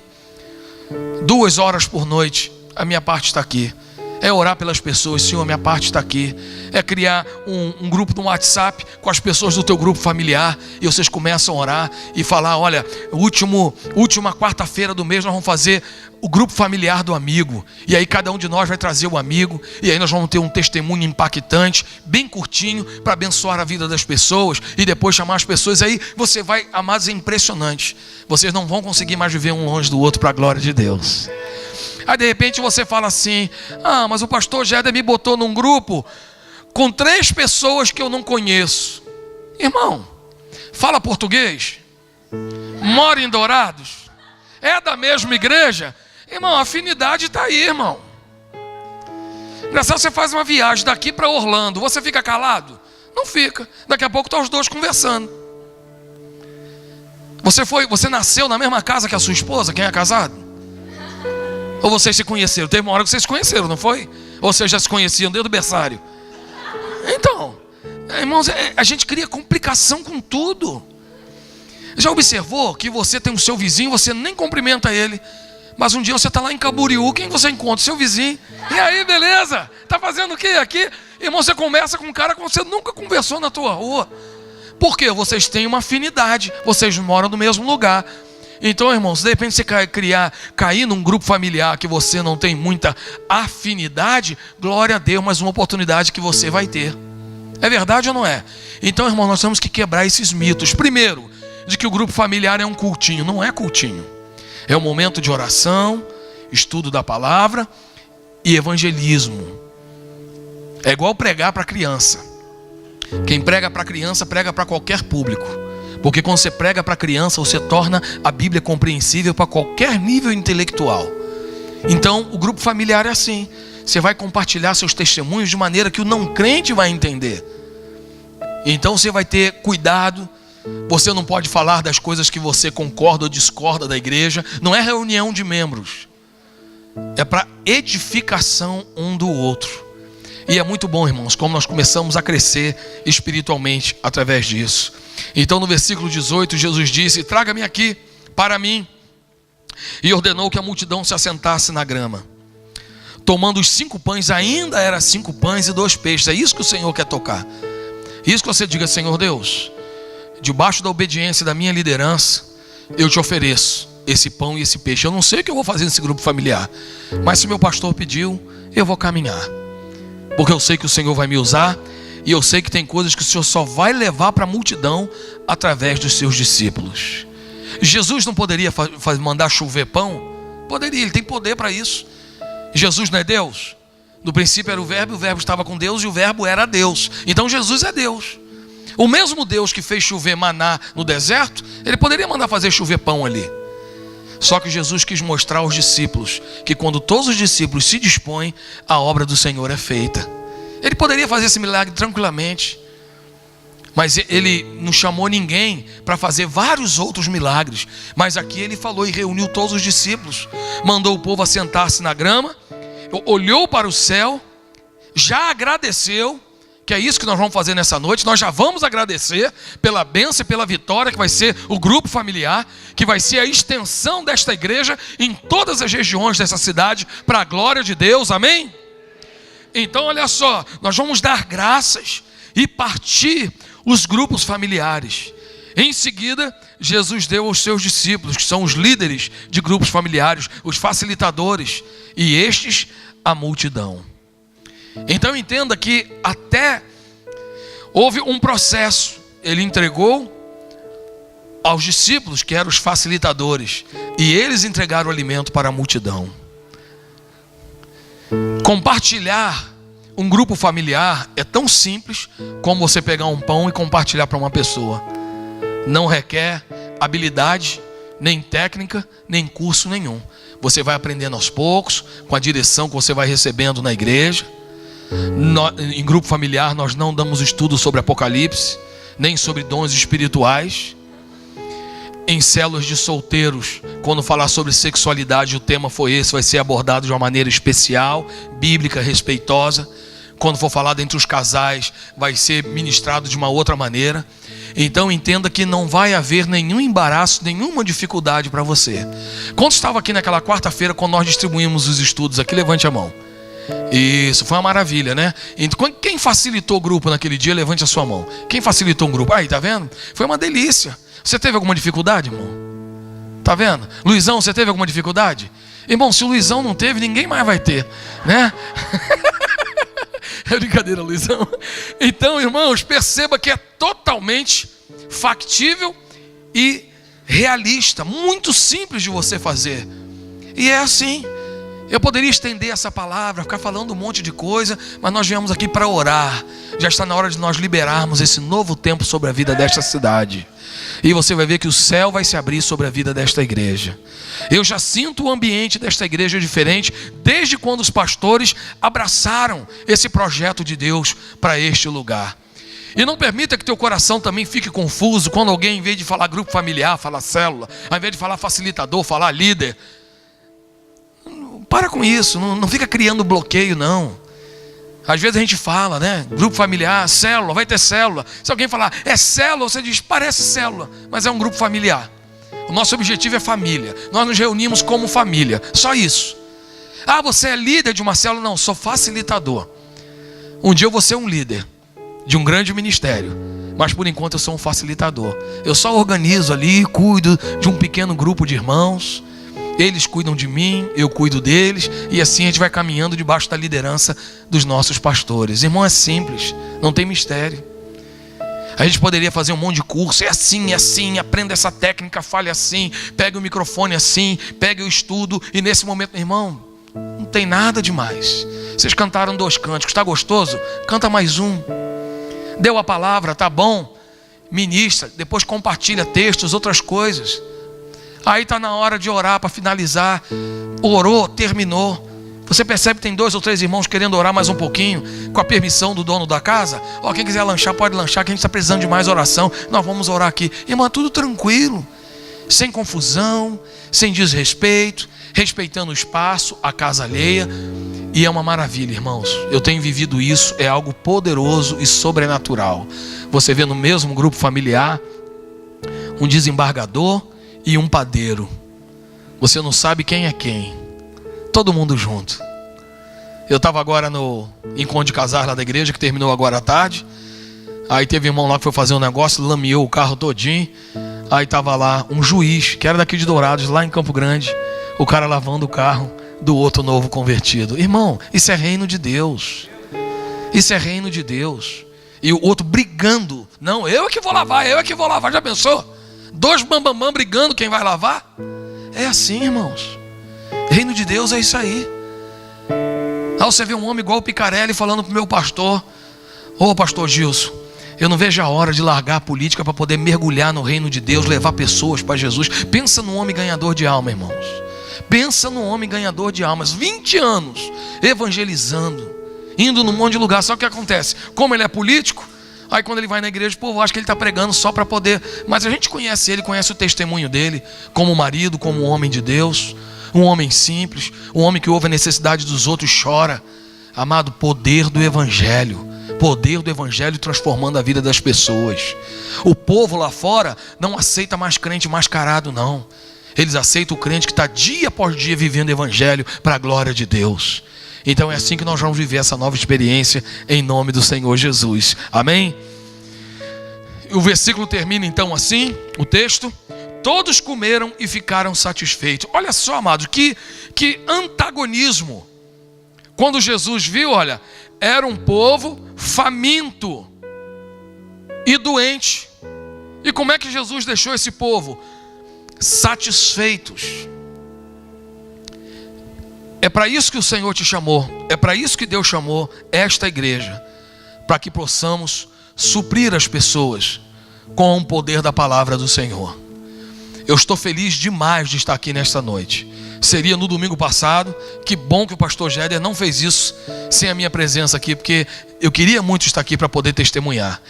2 horas por noite, a minha parte está aqui. É orar pelas pessoas, Senhor, minha parte está aqui. É criar um grupo no WhatsApp com as pessoas do teu grupo familiar, e vocês começam a orar e falar, olha, última quarta-feira do mês nós vamos fazer o grupo familiar do amigo. E aí cada um de nós vai trazer o amigo, e aí nós vamos ter um testemunho impactante, bem curtinho, para abençoar a vida das pessoas, e depois chamar as pessoas. Aí você vai, amados, é impressionante. Vocês não vão conseguir mais viver um longe do outro para a glória de Deus. Aí de repente você fala assim, mas o pastor Jéder me botou num grupo com 3 pessoas que eu não conheço. Irmão, fala português, mora em Dourados, é da mesma igreja. Irmão, a afinidade está aí, irmão. Engraçado, você faz uma viagem daqui para Orlando, você fica calado? Não fica. Daqui a pouco estão os 2 conversando. Você nasceu na mesma casa que a sua esposa, quem é casado? Ou vocês se conheceram? Teve uma hora que vocês se conheceram, não foi? Ou vocês já se conheciam desde o berçário? Então, irmãos, a gente cria complicação com tudo. Já observou que você tem o seu vizinho, você nem cumprimenta ele, mas um dia você está lá em Camboriú, quem você encontra? Seu vizinho. E aí, beleza? Está fazendo o quê aqui? Irmão, você conversa com um cara que você nunca conversou na tua rua. Por quê? Vocês têm uma afinidade, vocês moram no mesmo lugar. Então, irmãos, de repente você cair num grupo familiar que você não tem muita afinidade, glória a Deus, mas uma oportunidade que você vai ter. É verdade ou não é? Então, irmãos, nós temos que quebrar esses mitos. Primeiro, de que o grupo familiar é um cultinho. Não é cultinho. É um momento de oração, estudo da palavra e evangelismo. É igual pregar para criança. Quem prega para criança, prega para qualquer público. Porque quando você prega para criança, você torna a Bíblia compreensível para qualquer nível intelectual. Então, o grupo familiar é assim. Você vai compartilhar seus testemunhos de maneira que o não crente vai entender. Então, você vai ter cuidado. Você não pode falar das coisas que você concorda ou discorda da igreja. Não é reunião de membros. É para edificação um do outro. E é muito bom, irmãos, como nós começamos a crescer espiritualmente através disso. Então no versículo 18, Jesus disse, traga-me aqui para mim. E ordenou que a multidão se assentasse na grama. Tomando os 5 pães, ainda era 5 pães e 2 peixes. É isso que o Senhor quer tocar. Isso que você diga, Senhor Deus, debaixo da obediência da minha liderança, eu te ofereço esse pão e esse peixe. Eu não sei o que eu vou fazer nesse grupo familiar, mas se meu pastor pediu, eu vou caminhar. Porque eu sei que o Senhor vai me usar, e eu sei que tem coisas que o Senhor só vai levar para a multidão através dos seus discípulos. Jesus não poderia mandar chover pão? Poderia, ele tem poder para isso. Jesus não é Deus? No princípio era o verbo estava com Deus e o verbo era Deus. Então Jesus é Deus. O mesmo Deus que fez chover maná no deserto, ele poderia mandar fazer chover pão ali. Só que Jesus quis mostrar aos discípulos que quando todos os discípulos se dispõem, a obra do Senhor é feita. Ele poderia fazer esse milagre tranquilamente, mas ele não chamou ninguém para fazer vários outros milagres. Mas aqui ele falou e reuniu todos os discípulos, mandou o povo assentar-se na grama, olhou para o céu, já agradeceu. que é isso que nós vamos fazer nessa noite. Nós já vamos agradecer pela bênção e pela vitória que vai ser o grupo familiar, que vai ser a extensão desta igreja em todas as regiões dessa cidade, para a glória de Deus, amém? Então olha só, nós vamos dar graças e partir os grupos familiares. Em seguida, Jesus deu aos seus discípulos, que são os líderes de grupos familiares, os facilitadores, e estes a multidão. Então entenda que até houve um processo. Ele entregou aos discípulos, que eram os facilitadores, e eles entregaram o alimento para a multidão. Compartilhar um grupo familiar é tão simples como você pegar um pão e compartilhar para uma pessoa. Não requer habilidade, nem técnica, nem curso nenhum. Você vai aprendendo aos poucos, com a direção que você vai recebendo na igreja. Em grupo familiar nós não damos estudo sobre Apocalipse, nem sobre dons espirituais. Em células de solteiros, quando falar sobre sexualidade, o tema foi esse, vai ser abordado de uma maneira especial, bíblica, respeitosa. Quando for falado entre os casais, vai ser ministrado de uma outra maneira. Então entenda que não vai haver nenhum embaraço, nenhuma dificuldade para você. Quando estava aqui naquela quarta-feira, quando nós distribuímos os estudos aqui, levante a mão. Isso, foi uma maravilha, né? Então, quem facilitou o grupo naquele dia, levante a sua mão. Quem facilitou o grupo? Aí, tá vendo? Foi uma delícia. Você teve alguma dificuldade, irmão? Tá vendo? Luizão, você teve alguma dificuldade? Irmão, se o Luizão não teve, ninguém mais vai ter, né? É brincadeira, Luizão. Então, irmãos, perceba que é totalmente factível e realista, muito simples de você fazer. E é assim. Eu poderia estender essa palavra, ficar falando um monte de coisa, mas nós viemos aqui para orar. Já está na hora de nós liberarmos esse novo tempo sobre a vida desta cidade. E você vai ver que o céu vai se abrir sobre a vida desta igreja. Eu já sinto o ambiente desta igreja diferente desde quando os pastores abraçaram esse projeto de Deus para este lugar. E não permita que teu coração também fique confuso quando alguém, em vez de falar grupo familiar, fala célula, ao invés de falar facilitador, falar líder. Para com isso, não fica criando bloqueio não. Às vezes a gente fala, né? Grupo familiar, célula, vai ter célula. Se alguém falar, é célula, você diz, parece célula, mas é um grupo familiar. O nosso objetivo é família. Nós nos reunimos como família, só isso. Ah, você é líder de uma célula? Não, sou facilitador. Um dia eu vou ser um líder de um grande ministério, mas por enquanto eu sou um facilitador. Eu só organizo ali, cuido de um pequeno grupo de irmãos. Eles cuidam de mim, eu cuido deles, e assim a gente vai caminhando debaixo da liderança dos nossos pastores. Irmão, é simples, não tem mistério. A gente poderia fazer um monte de curso, é assim, aprenda essa técnica, fale assim, pegue o microfone assim, pegue o estudo, e nesse momento, irmão, não tem nada demais. Vocês cantaram 2 cânticos, está gostoso? Canta mais um. Deu a palavra, tá bom? Ministra, depois compartilha textos, outras coisas. Aí está na hora de orar para finalizar. Orou, terminou. Você percebe que tem 2 ou 3 irmãos querendo orar mais um pouquinho, com a permissão do dono da casa. Ó, quem quiser lanchar, pode lanchar, que a gente está precisando de mais oração. Nós vamos orar aqui. Irmão, tudo tranquilo, sem confusão, sem desrespeito, respeitando o espaço, a casa alheia. E é uma maravilha, irmãos. Eu tenho vivido isso, é algo poderoso e sobrenatural. Você vê no mesmo grupo familiar um desembargador e um padeiro. Você não sabe quem é quem. Todo mundo junto. Eu estava agora no encontro de casais lá da igreja, que terminou agora à tarde. Aí teve um irmão lá que foi fazer um negócio, lameou o carro todinho. Aí estava lá um juiz, que era daqui de Dourados, lá em Campo Grande. O cara lavando o carro do outro novo convertido. Irmão, isso é reino de Deus. Isso é reino de Deus. E o outro brigando. Não, eu é que vou lavar, já pensou? 2 bambambam brigando quem vai lavar? É assim, irmãos. Reino de Deus é isso aí. Aí você vê um homem igual o Picarelli falando pro meu pastor: ô pastor Gilson, eu não vejo a hora de largar a política para poder mergulhar no reino de Deus, levar pessoas para Jesus. Pensa num homem ganhador de alma, irmãos. Pensa num homem ganhador de almas. 20 anos evangelizando, indo num monte de lugar. Só que o que acontece? Como ele é político, aí quando ele vai na igreja, o povo acha que ele está pregando só para poder. Mas a gente conhece ele, conhece o testemunho dele, como marido, como homem de Deus, um homem simples, um homem que ouve a necessidade dos outros e chora. Amado, poder do evangelho, Poder do evangelho transformando a vida das pessoas. O povo lá fora não aceita mais crente mascarado, não. Eles aceitam o crente que está dia após dia vivendo o evangelho para a glória de Deus. Então é assim que nós vamos viver essa nova experiência em nome do Senhor Jesus. Amém? O versículo termina então assim, o texto: todos comeram e ficaram satisfeitos. Olha só, amados, que antagonismo. Quando Jesus viu, olha, era um povo faminto e doente. E como é que Jesus deixou esse povo? Satisfeitos. É para isso que o Senhor te chamou, é para isso que Deus chamou esta igreja, para que possamos suprir as pessoas com o poder da palavra do Senhor. Eu estou feliz demais de estar aqui nesta noite. Seria no domingo passado. Que bom que o pastor Géder não fez isso sem a minha presença aqui, porque eu queria muito estar aqui para poder testemunhar.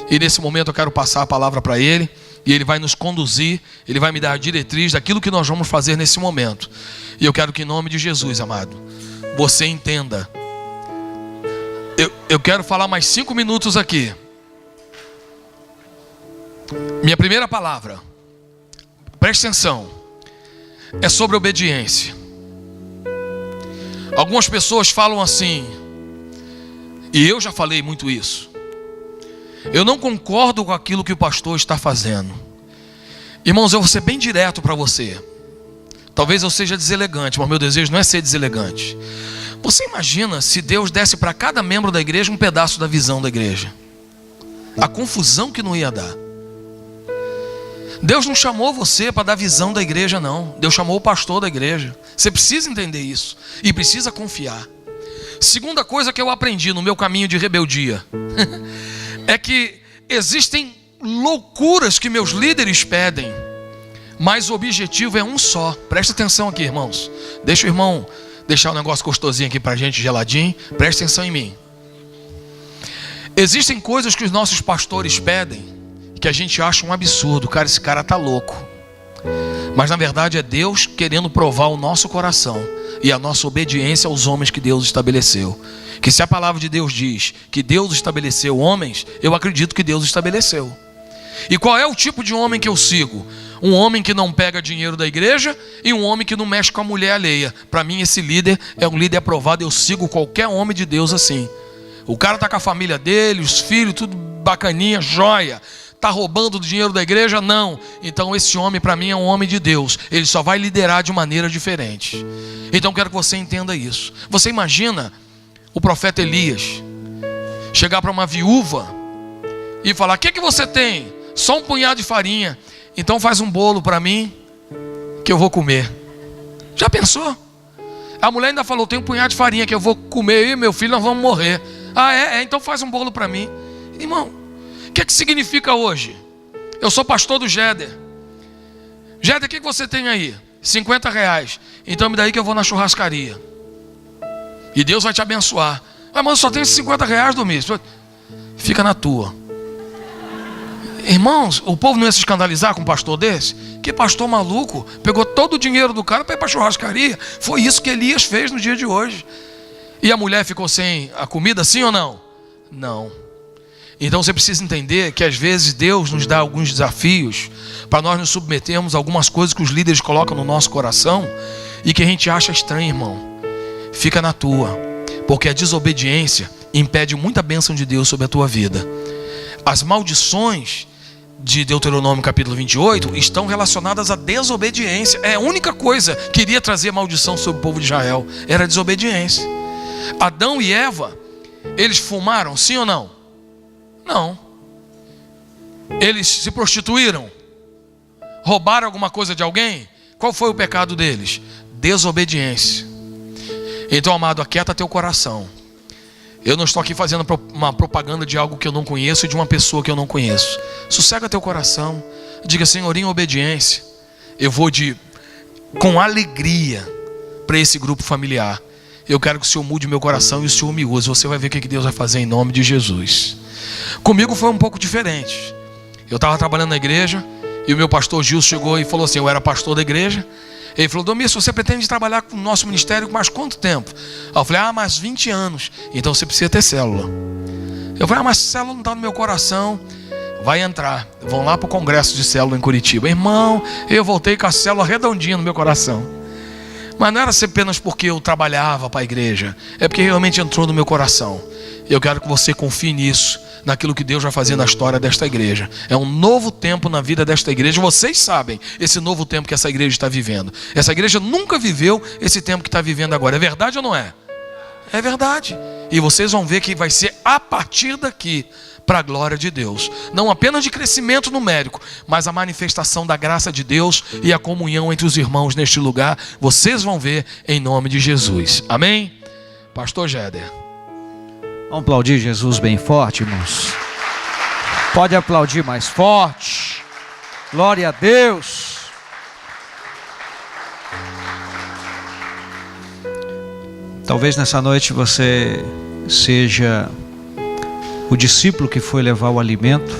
E nesse momento eu quero passar a palavra para ele, e ele vai nos conduzir, ele vai me dar a diretriz daquilo que nós vamos fazer nesse momento. E eu quero que em nome de Jesus, amado, você entenda. Eu quero falar mais 5 minutos aqui. Minha primeira palavra, preste atenção, é sobre obediência. Algumas pessoas falam assim, e eu já falei muito isso: eu não concordo com aquilo que o pastor está fazendo. Irmãos, eu vou ser bem direto para você. Talvez eu seja deselegante, mas meu desejo não é ser deselegante. Você imagina se Deus desse para cada membro da igreja um pedaço da visão da igreja? A confusão que não ia dar. Deus não chamou você para dar visão da igreja, não. Deus chamou o pastor da igreja. Você precisa entender isso e precisa confiar. Segunda coisa que eu aprendi no meu caminho de rebeldia é que existem loucuras que meus líderes pedem, mas o objetivo é um só. Presta atenção aqui, irmãos. Deixa o irmão deixar um negócio gostosinho aqui pra gente, geladinho. Presta atenção em mim. Existem coisas que os nossos pastores pedem que a gente acha um absurdo. Cara, esse cara tá louco. Mas na verdade é Deus querendo provar o nosso coração e a nossa obediência aos homens que Deus estabeleceu. Que se a palavra de Deus diz que Deus estabeleceu homens, eu acredito que Deus estabeleceu. E qual é o tipo de homem que eu sigo? Um homem que não pega dinheiro da igreja e um homem que não mexe com a mulher alheia. Para mim esse líder é um líder aprovado. Eu sigo qualquer homem de Deus assim. O cara tá com a família dele, os filhos, tudo bacaninha, joia. Tá roubando o dinheiro da igreja? Não. Então esse homem para mim é um homem de Deus. Ele só vai liderar de maneira diferente. Então quero que você entenda isso. Você imagina o profeta Elias chegar para uma viúva e falar: o que você tem? Só um punhado de farinha. Então faz um bolo para mim que eu vou comer. Já pensou? A mulher ainda falou: tem um punhado de farinha que eu vou comer, eu e meu filho nós vamos morrer. Ah, então faz um bolo para mim. Irmão, o que significa hoje? Eu sou pastor do Géder. Géder, o que você tem aí? R$50. Então me dá aí que eu vou na churrascaria. E Deus vai te abençoar. Ah, mas eu só tenho esses R$50 do mês. Fica na tua. Irmãos, o povo não ia se escandalizar com um pastor desse? Que pastor maluco, pegou todo o dinheiro do cara para ir para a churrascaria. Foi isso que Elias fez no dia de hoje. E a mulher ficou sem a comida, sim ou não? Não. Então você precisa entender que às vezes Deus nos dá alguns desafios para nós nos submetermos a algumas coisas que os líderes colocam no nosso coração e que a gente acha estranho, irmão. Fica na tua, porque a desobediência impede muita bênção de Deus sobre a tua vida. As maldições de Deuteronômio capítulo 28 estão relacionadas à desobediência. É a única coisa que iria trazer maldição sobre o povo de Israel, era a desobediência. Adão e Eva, eles fumaram, sim ou não? Não. Eles se prostituíram? Roubaram alguma coisa de alguém? Qual foi o pecado deles? Desobediência. Então, amado, aquieta teu coração. Eu não estou aqui fazendo uma propaganda de algo que eu não conheço e de uma pessoa que eu não conheço. Sossega teu coração. Diga: Senhor, em obediência, eu vou com alegria para esse grupo familiar. Eu quero que o Senhor mude meu coração e o Senhor me use. Você vai ver o que Deus vai fazer em nome de Jesus. Comigo foi um pouco diferente. Eu estava trabalhando na igreja e o meu pastor Gil chegou e falou assim: eu era pastor da igreja. Ele falou: Domingos, você pretende trabalhar com o nosso ministério mais quanto tempo? Eu falei: mais 20 anos. Então você precisa ter célula. Eu falei, mas célula não está no meu coração. Vai entrar. Vão lá para o congresso de célula em Curitiba. Irmão, eu voltei com a célula redondinha no meu coração. Mas não era apenas porque eu trabalhava para a igreja. É porque realmente entrou no meu coração. Eu quero que você confie nisso, naquilo que Deus vai fazer na história desta igreja. É um novo tempo na vida desta igreja. Vocês sabem esse novo tempo que essa igreja está vivendo. Essa igreja nunca viveu esse tempo que está vivendo agora. É verdade ou não é? É verdade. E vocês vão ver que vai ser a partir daqui, para a glória de Deus. Não apenas de crescimento numérico, mas a manifestação da graça de Deus e a comunhão entre os irmãos neste lugar. Vocês vão ver em nome de Jesus. Amém? Pastor Jéder. Vamos aplaudir Jesus bem forte, irmãos. Pode aplaudir mais forte. Glória a Deus. Talvez nessa noite você seja o discípulo que foi levar o alimento,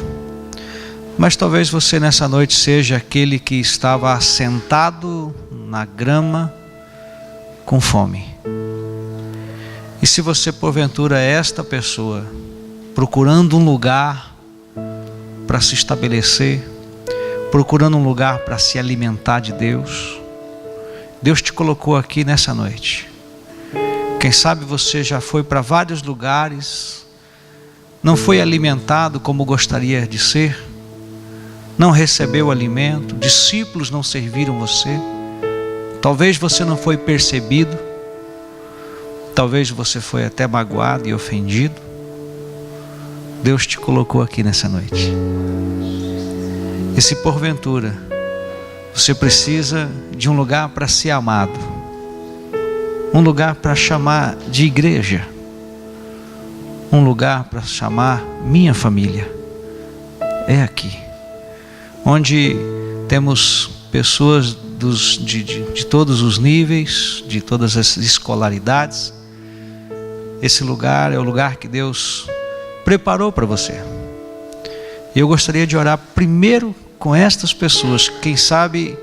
mas talvez você nessa noite seja aquele que estava assentado na grama com fome. E se você porventura é esta pessoa, procurando um lugar para se estabelecer, procurando um lugar para se alimentar de Deus, Deus te colocou aqui nessa noite. Quem sabe você já foi para vários lugares, não foi alimentado como gostaria de ser, não recebeu alimento, discípulos não serviram você, talvez você não foi percebido, talvez você foi até magoado e ofendido. Deus te colocou aqui nessa noite. E se porventura você precisa de um lugar para ser amado, um lugar para chamar de igreja, um lugar para chamar minha família, é aqui, onde temos pessoas de todos os níveis, de todas as escolaridades. Esse lugar é o lugar que Deus preparou para você. Eu gostaria de orar primeiro com estas pessoas. Quem sabe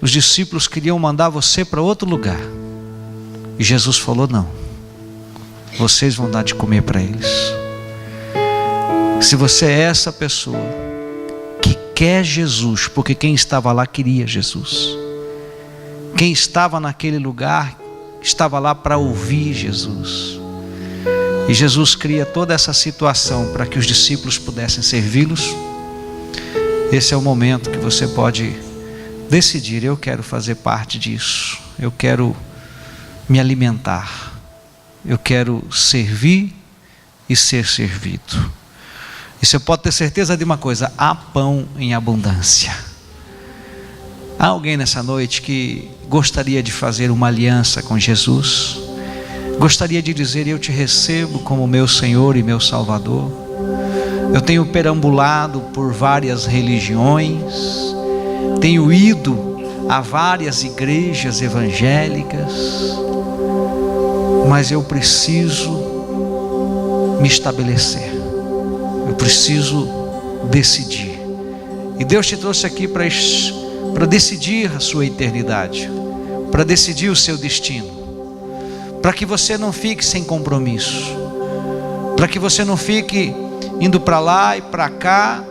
os discípulos queriam mandar você para outro lugar, e Jesus falou: não, vocês vão dar de comer para eles. Se você é essa pessoa que quer Jesus, porque quem estava lá queria Jesus, quem estava naquele lugar estava lá para ouvir Jesus, e Jesus cria toda essa situação para que os discípulos pudessem servi-los. Esse é o momento que você pode decidir: eu quero fazer parte disso, eu quero me alimentar, eu quero servir e ser servido. E você pode ter certeza de uma coisa: há pão em abundância. Há alguém nessa noite que gostaria de fazer uma aliança com Jesus, gostaria de dizer: eu te recebo como meu Senhor e meu Salvador. Eu tenho perambulado por várias religiões, tenho ido a várias igrejas evangélicas, mas eu preciso me estabelecer, eu preciso decidir. E Deus te trouxe aqui para decidir a sua eternidade, para decidir o seu destino, para que você não fique sem compromisso, para que você não fique indo para lá e para cá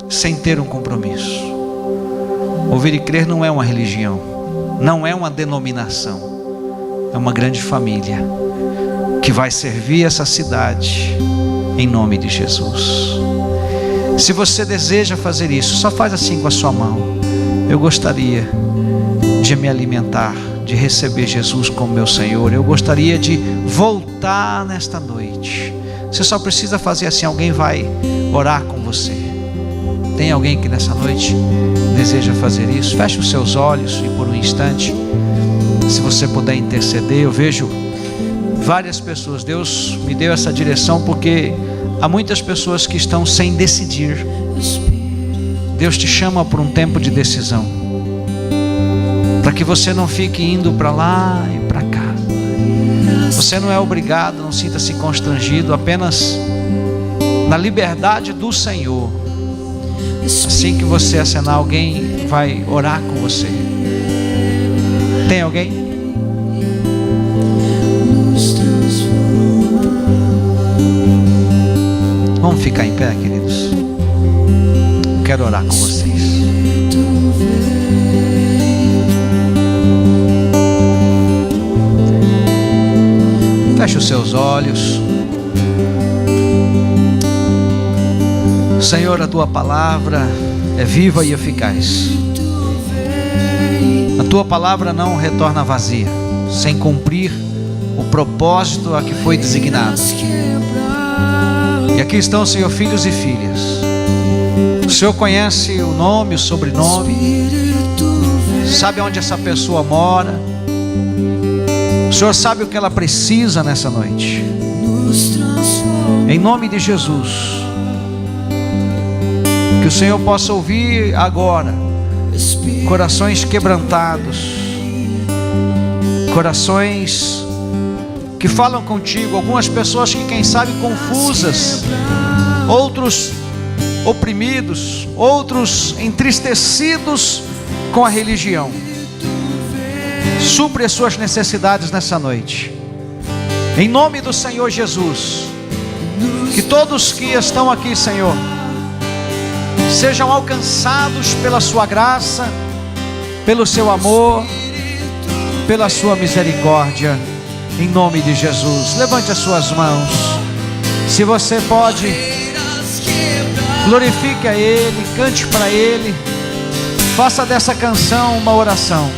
sem ter um compromisso. Ouvir e crer não é uma religião, não é uma denominação, é uma grande família que vai servir essa cidade em nome de Jesus. Se você deseja fazer isso, só faz assim com a sua mão: eu gostaria de me alimentar, de receber Jesus como meu Senhor, eu gostaria de voltar nesta noite. Você só precisa fazer assim, alguém vai orar com você. Tem alguém que nessa noite deseja fazer isso? Feche os seus olhos e por um instante, se você puder interceder. Eu vejo várias pessoas, Deus me deu essa direção porque há muitas pessoas que estão sem decidir. Deus te chama por um tempo de decisão, para que você não fique indo para lá e para cá. Você não é obrigado, não sinta-se constrangido, apenas na liberdade do Senhor. Assim que você acenar, alguém vai orar com você. Tem alguém? Vamos ficar em pé, queridos. Quero orar com vocês. Feche os seus olhos. Senhor, a tua palavra é viva e eficaz. A tua palavra não retorna vazia, sem cumprir o propósito a que foi designado. E aqui estão, Senhor, filhos e filhas. O Senhor conhece o nome, o sobrenome, sabe onde essa pessoa mora. O Senhor sabe o que ela precisa nessa noite. Em nome de Jesus, que o Senhor possa ouvir agora corações quebrantados, corações que falam contigo. Algumas pessoas que, quem sabe, confusas, outros oprimidos, outros entristecidos com a religião. Supre as suas necessidades nessa noite, em nome do Senhor Jesus. Que todos que estão aqui, Senhor, sejam alcançados pela sua graça, pelo seu amor, pela sua misericórdia, em nome de Jesus. Levante as suas mãos. Se você pode, glorifique a Ele, cante para Ele, faça dessa canção uma oração.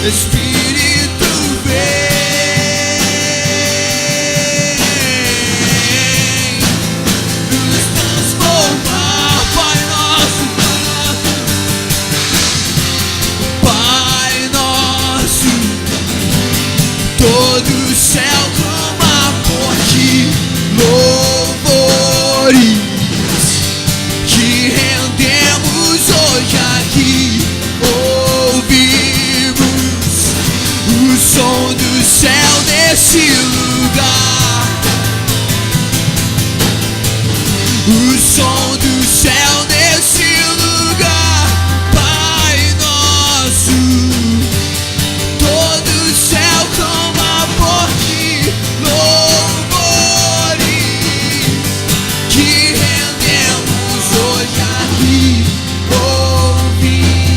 Espírito vem nos transformar, Pai nosso, Pai nosso. Todo o céu clama por ti, louvores que rendemos hoje aqui. O som do céu nesse lugar, o som do céu nesse lugar, Pai nosso. Todo o céu clama por ti, louvores que rendemos hoje aqui. Ouvir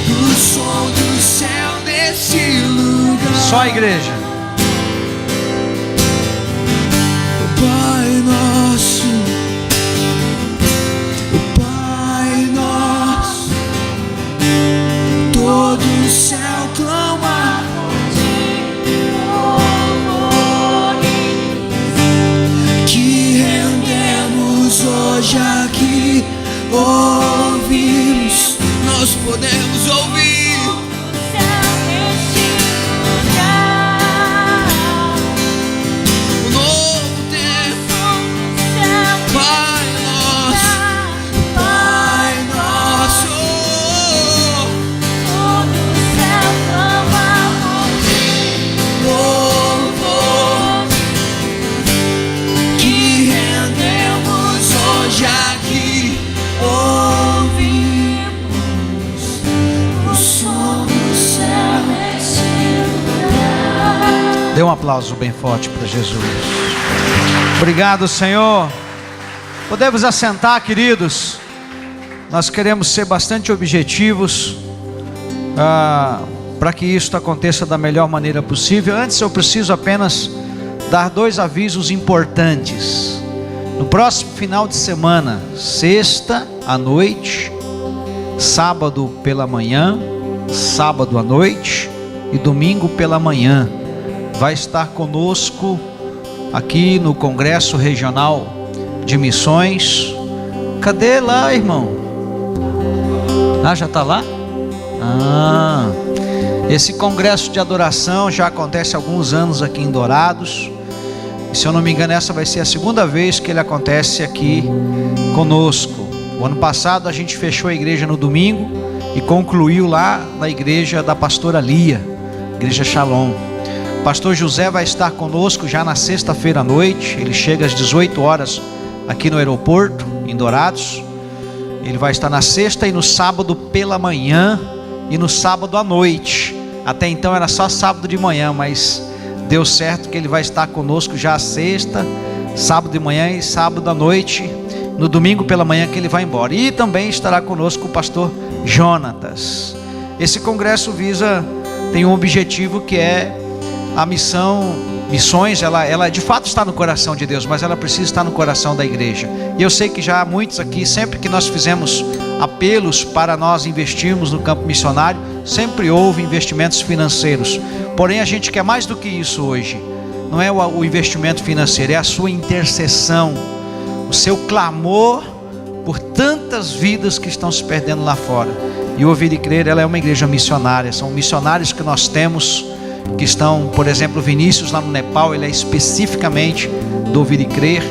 o som do céu nesse lugar. Só a igreja. Pai nosso, Pai nosso, todo o céu clama por ti, que rendemos hoje aqui. Ouvimos, nós podemos ouvir. Dê um aplauso bem forte para Jesus. Obrigado, Senhor. Podemos assentar, queridos. Nós queremos ser bastante objetivos para que isso aconteça da melhor maneira possível. Antes, eu preciso apenas dar 2 avisos importantes. No próximo final de semana, sexta à noite, sábado pela manhã, sábado à noite e domingo pela manhã, vai estar conosco aqui no Congresso Regional de Missões. Cadê lá, irmão? Já está lá? Esse congresso de adoração já acontece há alguns anos aqui em Dourados. Se eu não me engano, essa vai ser a segunda vez que ele acontece aqui conosco. O ano passado a gente fechou a igreja no domingo e concluiu lá na igreja da pastora Lia, igreja Shalom. O pastor José vai estar conosco já na sexta-feira à noite. Ele chega às 18 horas aqui no aeroporto, em Dourados. Ele vai estar na sexta e no sábado pela manhã e no sábado à noite. Até então era só sábado de manhã, mas deu certo que ele vai estar conosco já sexta, sábado de manhã e sábado à noite. No domingo pela manhã que ele vai embora. E também estará conosco o pastor Jonatas. Esse congresso tem um objetivo que é a missões, ela de fato está no coração de Deus, mas ela precisa estar no coração da igreja. E eu sei que já há muitos aqui, sempre que nós fizemos apelos para nós investirmos no campo missionário, sempre houve investimentos financeiros. Porém a gente quer mais do que isso hoje. Não é o investimento financeiro, é a sua intercessão, o seu clamor por tantas vidas que estão se perdendo lá fora. E o Ouvir e Crer, ela é uma igreja missionária. São missionários que nós temos, que estão, por exemplo, Vinícius lá no Nepal, ele é especificamente do Ouvir e Crer.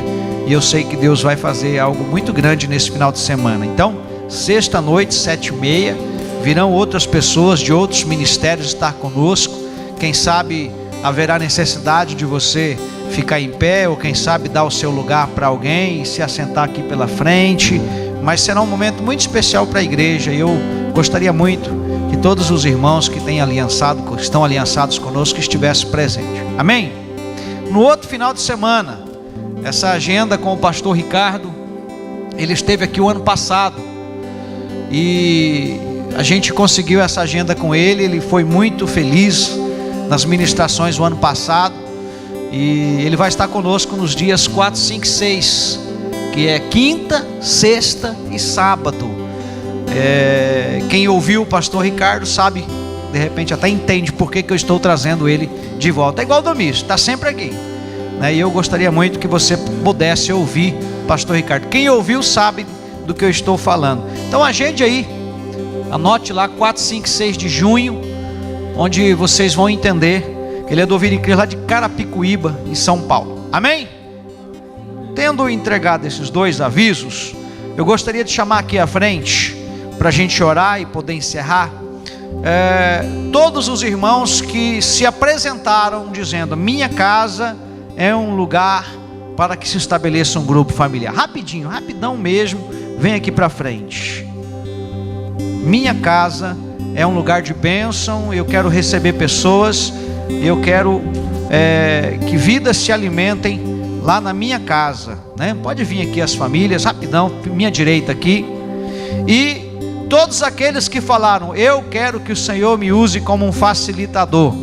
E eu sei que Deus vai fazer algo muito grande nesse final de semana. Então, sexta noite, 7h30, virão outras pessoas de outros ministérios estar conosco. Quem sabe haverá necessidade de você ficar em pé, ou quem sabe dar o seu lugar para alguém e se assentar aqui pela frente. Mas será um momento muito especial para a igreja. E eu gostaria muito que todos os irmãos que estão aliançados conosco estivessem presentes. Amém? No outro final de semana, essa agenda com o pastor Ricardo, ele esteve aqui o ano passado e a gente conseguiu essa agenda com ele. Ele foi muito feliz nas ministrações do ano passado. E ele vai estar conosco nos dias 4, 5 e 6, que é quinta, sexta e sábado. Quem ouviu o pastor Ricardo sabe, de repente até entende por que eu estou trazendo ele de volta. É igual o Domício, está sempre aqui, né? E eu gostaria muito que você pudesse ouvir o pastor Ricardo. Quem ouviu sabe do que eu estou falando. Então agende aí, anote lá 4, 5 e 6 de junho, onde vocês vão entender. Ele é do Ouvir e Crer lá de Carapicuíba, em São Paulo. Amém? Tendo entregado esses dois avisos, eu gostaria de chamar aqui à frente, para a gente orar e poder encerrar, todos os irmãos que se apresentaram dizendo: minha casa é um lugar para que se estabeleça um grupo familiar. Rapidinho, rapidão mesmo, vem aqui para frente. Minha casa é um lugar de bênção, eu quero receber pessoas. Eu quero que vidas se alimentem lá na minha casa, né? Pode vir aqui as famílias, rapidão, minha direita aqui. E todos aqueles que falaram: eu quero que o Senhor me use como um facilitador,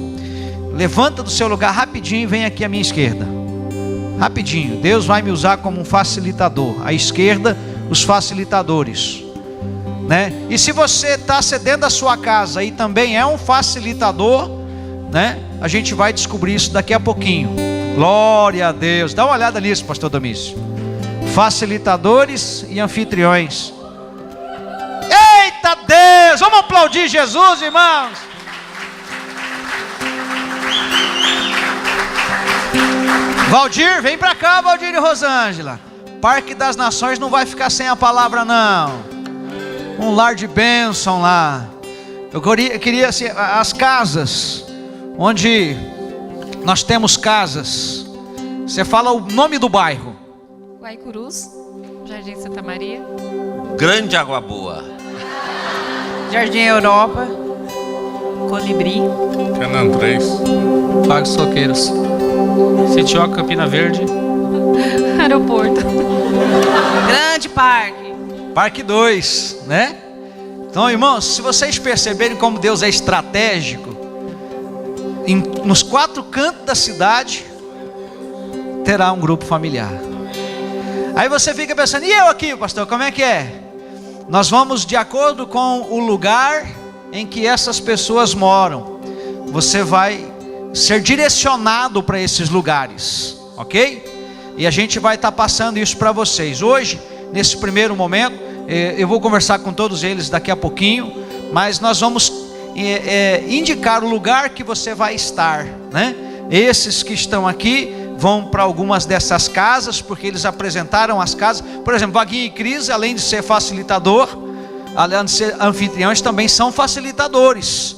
levanta do seu lugar rapidinho e vem aqui à minha esquerda. Rapidinho, Deus vai me usar como um facilitador. À esquerda, os facilitadores, né? E se você está cedendo a sua casa e também é um facilitador, né? A gente vai descobrir isso daqui a pouquinho. Glória a Deus. Dá uma olhada nisso, pastor Domício. Facilitadores e anfitriões. Eita Deus! Vamos aplaudir Jesus, irmãos. Valdir, vem pra cá, Valdir e Rosângela. Parque das Nações não vai ficar sem a palavra, não. Um lar de bênção lá. Eu queria assim, as casas onde nós temos casas, você fala o nome do bairro. Guaicurus, Jardim Santa Maria, Grande Água Boa, Jardim Europa, Colibri, Fernando 3, Lago Soqueiros, Sitioca, Campina Verde, Aeroporto, Grande Parque, Parque 2, né? Então, irmãos, se vocês perceberem como Deus é estratégico, nos 4 cantos da cidade terá um grupo familiar. Aí você fica pensando: e eu aqui, pastor, como é que é? Nós vamos de acordo com o lugar em que essas pessoas moram. Você vai ser direcionado para esses lugares, ok? E a gente vai estar passando isso para vocês. Hoje, nesse primeiro momento, eu vou conversar com todos eles daqui a pouquinho, mas nós vamos indicar o lugar que você vai estar, né? Esses que estão aqui vão para algumas dessas casas, porque eles apresentaram as casas. Por exemplo, Vaguinho e Cris, além de ser facilitador, além de ser anfitriões, também são facilitadores.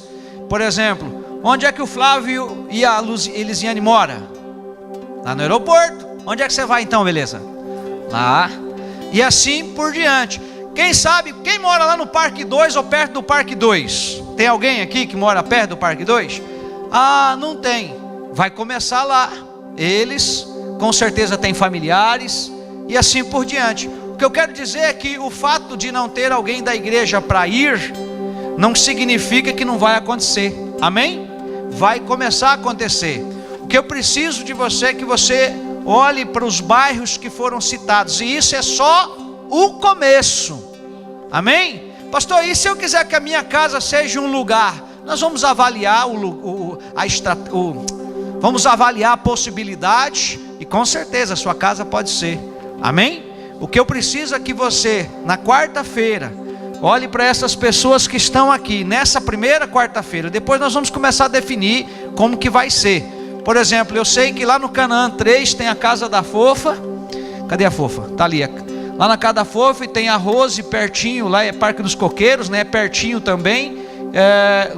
Por exemplo, onde é que o Flávio e a Elisiane moram? Lá no aeroporto. Onde é que você vai então, beleza? Lá. E assim por diante. Quem sabe, quem mora lá no Parque 2 ou perto do Parque 2? Tem alguém aqui que mora perto do Parque 2? Ah, não tem. Vai começar lá. Eles com certeza têm familiares e assim por diante. O que eu quero dizer é que o fato de não ter alguém da igreja para ir não significa que não vai acontecer. Amém? Vai começar a acontecer. O que eu preciso de você é que você olhe para os bairros que foram citados, e isso é só o começo. Amém? Pastor, e se eu quiser que a minha casa seja um lugar? Nós vamos avaliar vamos avaliar a possibilidade, e com certeza a sua casa pode ser. Amém? O que eu preciso é que você, na quarta-feira, olhe para essas pessoas que estão aqui, nessa primeira quarta-feira. Depois nós vamos começar a definir como que vai ser. Por exemplo, eu sei que lá no Canaã 3 tem a casa da Fofa. Cadê a Fofa? Está ali. Lá na casa da Fofa, e tem a Rose pertinho, lá é Parque dos Coqueiros, né? Pertinho também.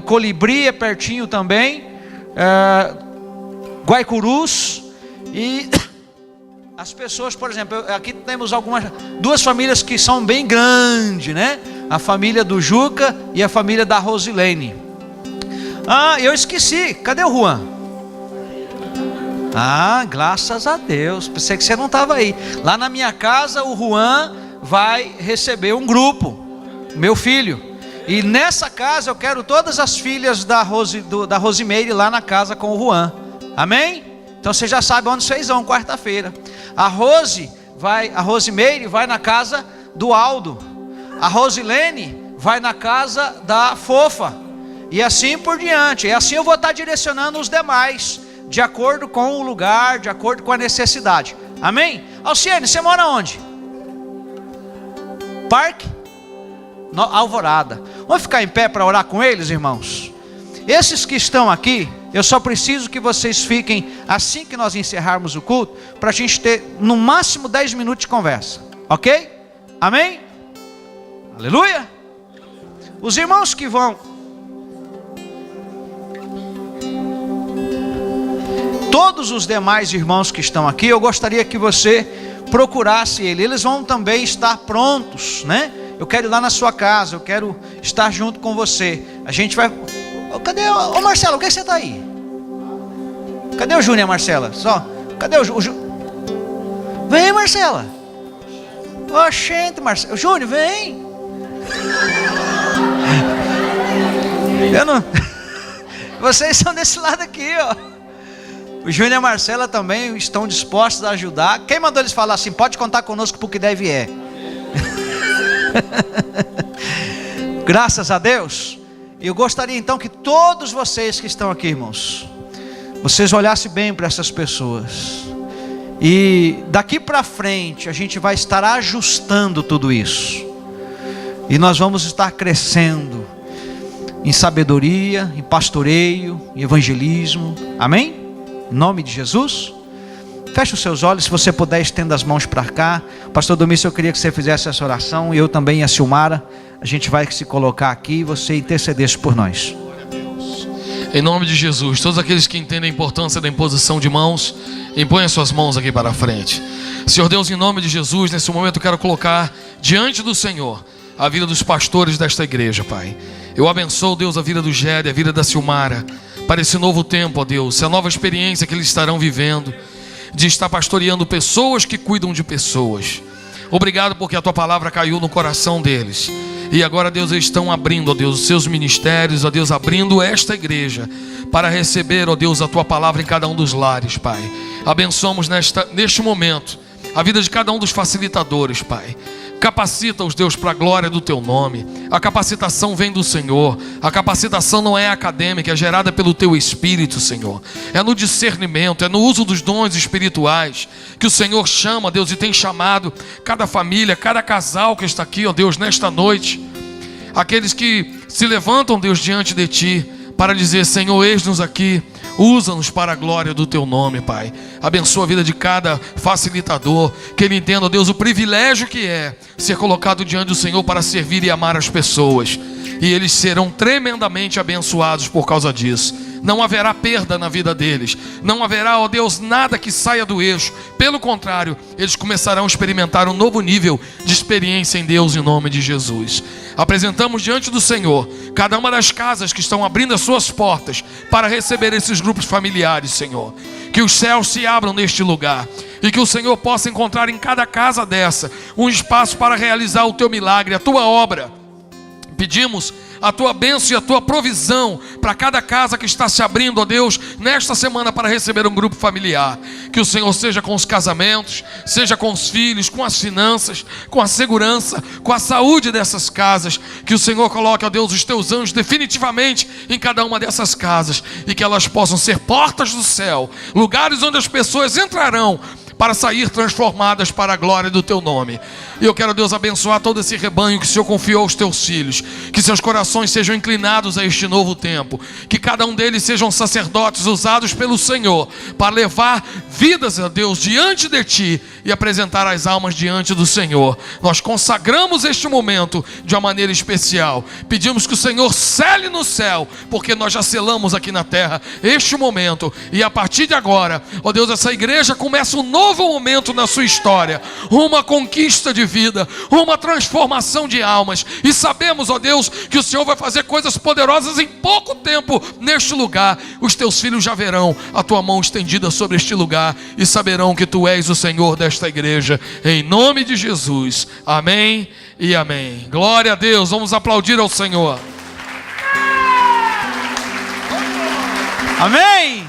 Colibri é pertinho também. Guaicurus. E as pessoas, por exemplo, aqui temos duas famílias que são bem grandes, né? A família do Juca e a família da Rosilene. Ah, eu esqueci. Cadê o Juan? Ah, graças a Deus. Pensei que você não estava aí. Lá na minha casa o Juan vai receber um grupo, meu filho. E nessa casa eu quero todas as filhas da Rosimeire lá na casa com o Juan. Amém? Então você já sabe onde vocês vão quarta-feira. A Rosimeire vai na casa do Aldo. A Rosilene vai na casa da Fofa. E assim por diante. E assim eu vou estar direcionando os demais, de acordo com o lugar, de acordo com a necessidade. Amém? Alciene, você mora onde? Parque? Alvorada. Vamos ficar em pé para orar com eles, irmãos? Esses que estão aqui, eu só preciso que vocês fiquem, assim que nós encerrarmos o culto, para a gente ter no máximo 10 minutos de conversa. Ok? Amém? Aleluia? Os irmãos que vão, todos os demais irmãos que estão aqui, eu gostaria que você procurasse eles vão também estar prontos, né? Eu quero ir lá na sua casa, eu quero estar junto com você. A gente vai... Cadê o Marcelo? Por que você está aí? Cadê o Júnior, Marcela? Cadê o Júnior? Vem, Marcela. Oxente, Marcelo. Júnior, vem. Eu não... Vocês são desse lado aqui, ó. O Júnior e a Marcela também estão dispostos a ajudar. Quem mandou eles falar assim? Pode contar conosco para o que deve é. Graças a Deus. Eu gostaria então que todos vocês que estão aqui, irmãos, vocês olhassem bem para essas pessoas. E daqui para frente a gente vai estar ajustando tudo isso. E nós vamos estar crescendo em sabedoria, em pastoreio, em evangelismo. Amém? Em nome de Jesus. Feche os seus olhos, se você puder, estenda as mãos para cá. Pastor Domício, eu queria que você fizesse essa oração. E eu também, a Silmara, a gente vai se colocar aqui e você intercedesse por nós. Em nome de Jesus, todos aqueles que entendem a importância da imposição de mãos, imponham suas mãos aqui para a frente. Senhor Deus, em nome de Jesus, nesse momento eu quero colocar diante do Senhor a vida dos pastores desta igreja, Pai. Eu abençoo, Deus, a vida do Géry, a vida da Silmara, para esse novo tempo, ó Deus, essa nova experiência que eles estarão vivendo, de estar pastoreando pessoas que cuidam de pessoas. Obrigado porque a Tua palavra caiu no coração deles. E agora, Deus, eles estão abrindo, ó Deus, os seus ministérios, ó Deus, abrindo esta igreja para receber, ó Deus, a Tua palavra em cada um dos lares, Pai. Abençoamos neste momento a vida de cada um dos facilitadores, Pai. Capacita-os, Deus, para a glória do Teu nome. A capacitação vem do Senhor. A capacitação não é acadêmica, é gerada pelo Teu Espírito, Senhor. É no discernimento, é no uso dos dons espirituais que o Senhor chama, Deus, e tem chamado cada família, cada casal que está aqui, ó Deus, nesta noite. Aqueles que se levantam, Deus, diante de Ti para dizer: Senhor, eis-nos aqui. Usa-nos para a glória do Teu nome, Pai. Abençoa a vida de cada facilitador, que ele entenda, ó Deus, o privilégio que é ser colocado diante do Senhor para servir e amar as pessoas. E eles serão tremendamente abençoados por causa disso. Não haverá perda na vida deles. Não haverá, ó Deus, nada que saia do eixo. Pelo contrário, eles começarão a experimentar um novo nível de experiência em Deus, em nome de Jesus. Apresentamos diante do Senhor cada uma das casas que estão abrindo as suas portas para receber esses grupos familiares, Senhor. Que os céus se abram neste lugar e que o Senhor possa encontrar em cada casa dessa um espaço para realizar o Teu milagre, a Tua obra. Pedimos a Tua bênção e a Tua provisão para cada casa que está se abrindo, ó Deus, nesta semana para receber um grupo familiar. Que o Senhor seja com os casamentos, seja com os filhos, com as finanças, com a segurança, com a saúde dessas casas. Que o Senhor coloque, ó Deus, os Teus anjos definitivamente em cada uma dessas casas e que elas possam ser portas do céu, lugares onde as pessoas entrarão para sair transformadas para a glória do Teu nome. E eu quero, Deus, abençoar todo esse rebanho que o Senhor confiou aos Teus filhos. Que seus corações sejam inclinados a este novo tempo. Que cada um deles sejam sacerdotes usados pelo Senhor para levar vidas, ó Deus, diante de Ti e apresentar as almas diante do Senhor. Nós consagramos este momento de uma maneira especial. Pedimos que o Senhor cele no céu, porque nós já selamos aqui na terra este momento. E a partir de agora, ó Deus, essa igreja começa um novo momento na sua história, uma conquista de vida, uma transformação de almas, e sabemos, ó Deus, que o Senhor vai fazer coisas poderosas em pouco tempo neste lugar. Os Teus filhos já verão a Tua mão estendida sobre este lugar e saberão que Tu és o Senhor desta igreja, em nome de Jesus, amém e amém. Glória a Deus, vamos aplaudir ao Senhor. Amém.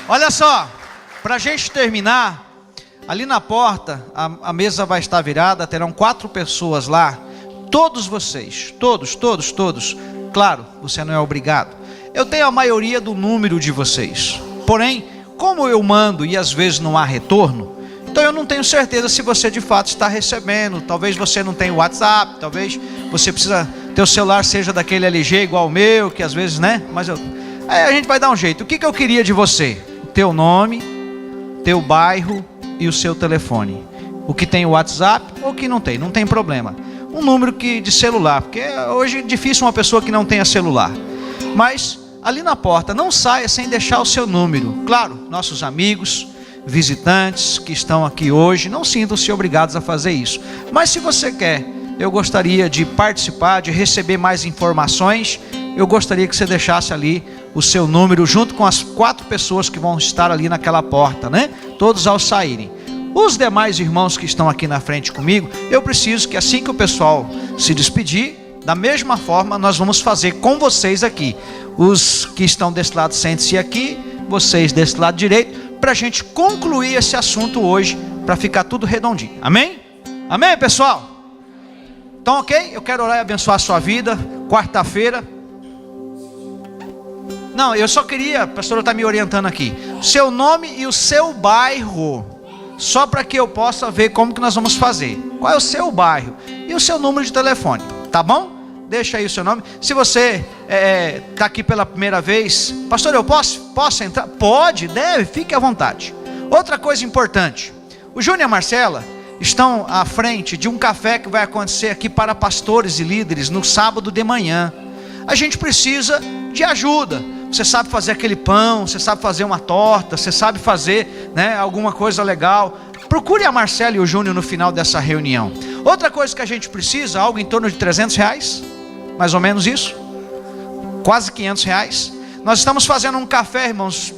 Olha só, para a gente terminar, ali na porta, a mesa vai estar virada, terão 4 pessoas lá. Todos vocês, todos. Claro, você não é obrigado. Eu tenho a maioria do número de vocês. Porém, como eu mando e às vezes não há retorno, então eu não tenho certeza se você de fato está recebendo. Talvez você não tenha o WhatsApp, talvez você precisa, teu celular seja daquele LG igual o meu, que às vezes, né? Mas aí a gente vai dar um jeito. O que eu queria de você? Teu nome, teu bairro e o seu telefone. O que tem o WhatsApp ou o que não tem problema. Um número de celular, porque hoje é difícil uma pessoa que não tenha celular. Mas ali na porta, não saia sem deixar o seu número. Claro, nossos amigos, visitantes que estão aqui hoje, não sintam-se obrigados a fazer isso. Mas se você quer, eu gostaria de participar, de receber mais informações, eu gostaria que você deixasse ali o seu número junto com as 4 pessoas que vão estar ali naquela porta, né? Todos ao saírem. Os demais irmãos que estão aqui na frente comigo, eu preciso que assim que o pessoal se despedir, da mesma forma nós vamos fazer com vocês aqui. Os que estão desse lado, sentem-se aqui, vocês desse lado direito, para a gente concluir esse assunto hoje, para ficar tudo redondinho. Amém? Amém, pessoal? Então, ok? Eu quero orar e abençoar a sua vida. Quarta-feira. Não, eu só queria, a pastora está me orientando aqui, seu nome e o seu bairro, só para que eu possa ver como que nós vamos fazer. Qual é o seu bairro e o seu número de telefone, tá bom? Deixa aí o seu nome. Se você está aqui pela primeira vez, pastor, eu posso entrar? Pode, deve, fique à vontade. Outra coisa importante, o Júnior e a Marcela estão à frente de um café que vai acontecer aqui para pastores e líderes no sábado de manhã. A gente precisa de ajuda. Você sabe fazer aquele pão, você sabe fazer uma torta, você sabe fazer, né, alguma coisa legal. Procure a Marcela e o Júnior no final dessa reunião. Outra coisa que a gente precisa, algo em torno de R$300, mais ou menos isso, quase R$500. Nós estamos fazendo um café, irmãos,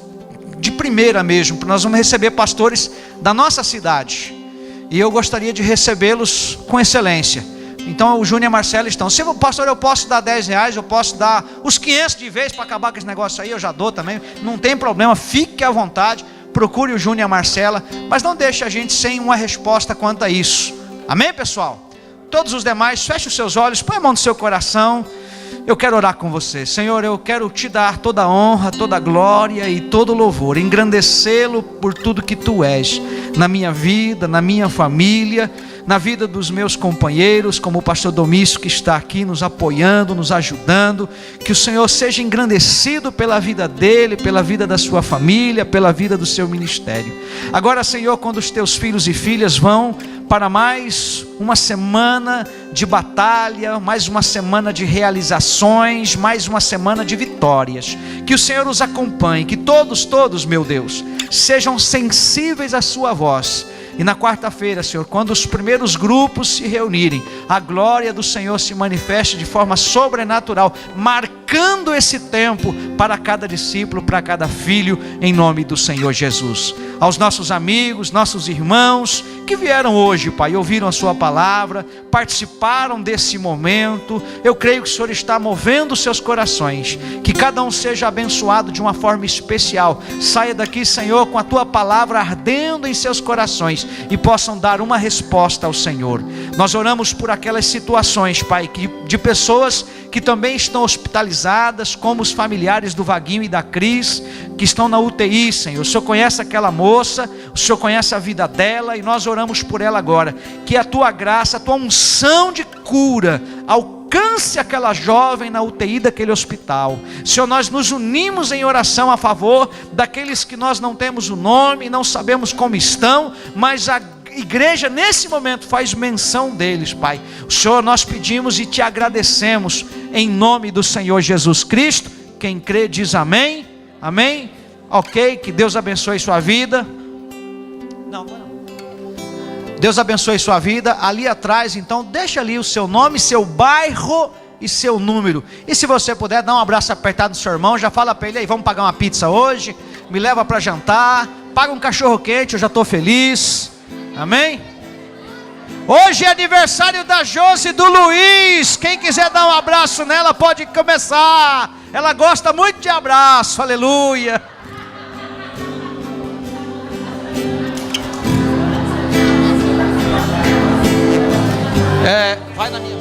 de primeira mesmo, nós vamos receber pastores da nossa cidade, e eu gostaria de recebê-los com excelência. Então o Júnior e a Marcela estão. Se o pastor, eu posso dar R$10, eu posso dar os 500 de vez para acabar com esse negócio aí, eu já dou também, não tem problema, fique à vontade. Procure o Júnior e a Marcela, mas não deixe a gente sem uma resposta quanto a isso. Amém, pessoal? Todos os demais, feche os seus olhos, põe a mão no seu coração eu quero orar com você. Senhor, eu quero te dar toda a honra, toda a glória e todo o louvor, engrandecê-lo por tudo que tu és, na minha vida, na minha família, na vida dos meus companheiros, como o pastor Domício, que está aqui nos apoiando, nos ajudando. Que o Senhor seja engrandecido pela vida dele, pela vida da sua família, pela vida do seu ministério. Agora, Senhor, quando os teus filhos e filhas vão para mais uma semana de batalha, mais uma semana de realizações, mais uma semana de vitórias, que o Senhor os acompanhe, que todos, meu Deus, sejam sensíveis à sua voz. E na quarta-feira, Senhor, quando os primeiros grupos se reunirem, a glória do Senhor se manifeste de forma sobrenatural, marcando esse tempo para cada discípulo, para cada filho, em nome do Senhor Jesus. Aos nossos amigos, nossos irmãos que vieram hoje, Pai, ouviram a sua palavra, participaram desse momento, eu creio que o Senhor está movendo os seus corações, que cada um seja abençoado de uma forma especial. Saia daqui, Senhor, com a tua palavra ardendo em seus corações e possam dar uma resposta ao Senhor. Nós oramos por aquelas situações, Pai, de pessoas que também estão hospitalizadas, como os familiares do Vaguinho e da Cris, que estão na UTI, Senhor. O Senhor conhece aquela moça, o Senhor conhece a vida dela, e nós oramos por ela agora, que a tua graça, a tua unção de cura alcance aquela jovem na UTI daquele hospital. Senhor, nós nos unimos em oração a favor daqueles que nós não temos o nome, não sabemos como estão, mas a igreja nesse momento faz menção deles, Pai. O Senhor, nós pedimos e te agradecemos em nome do Senhor Jesus Cristo. Quem crê diz amém, amém. Ok, que Deus abençoe sua vida. Deus abençoe sua vida. Ali atrás, então, deixa ali o seu nome, seu bairro e seu número. E se você puder, dá um abraço apertado no seu irmão, já fala para ele aí, vamos pagar uma pizza hoje, me leva para jantar, paga um cachorro quente, eu já estou feliz. Amém? Hoje é aniversário da Josi e do Luiz. Quem quiser dar um abraço nela pode começar. Ela gosta muito de abraço. Aleluia. Vai na minha.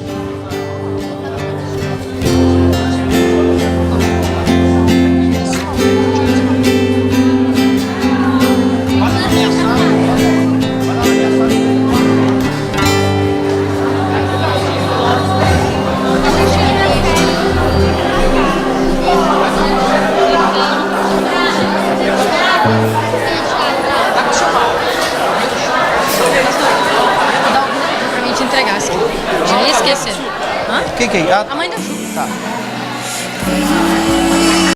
Já ia esquecer. Quem? A mãe da Ju. Tá.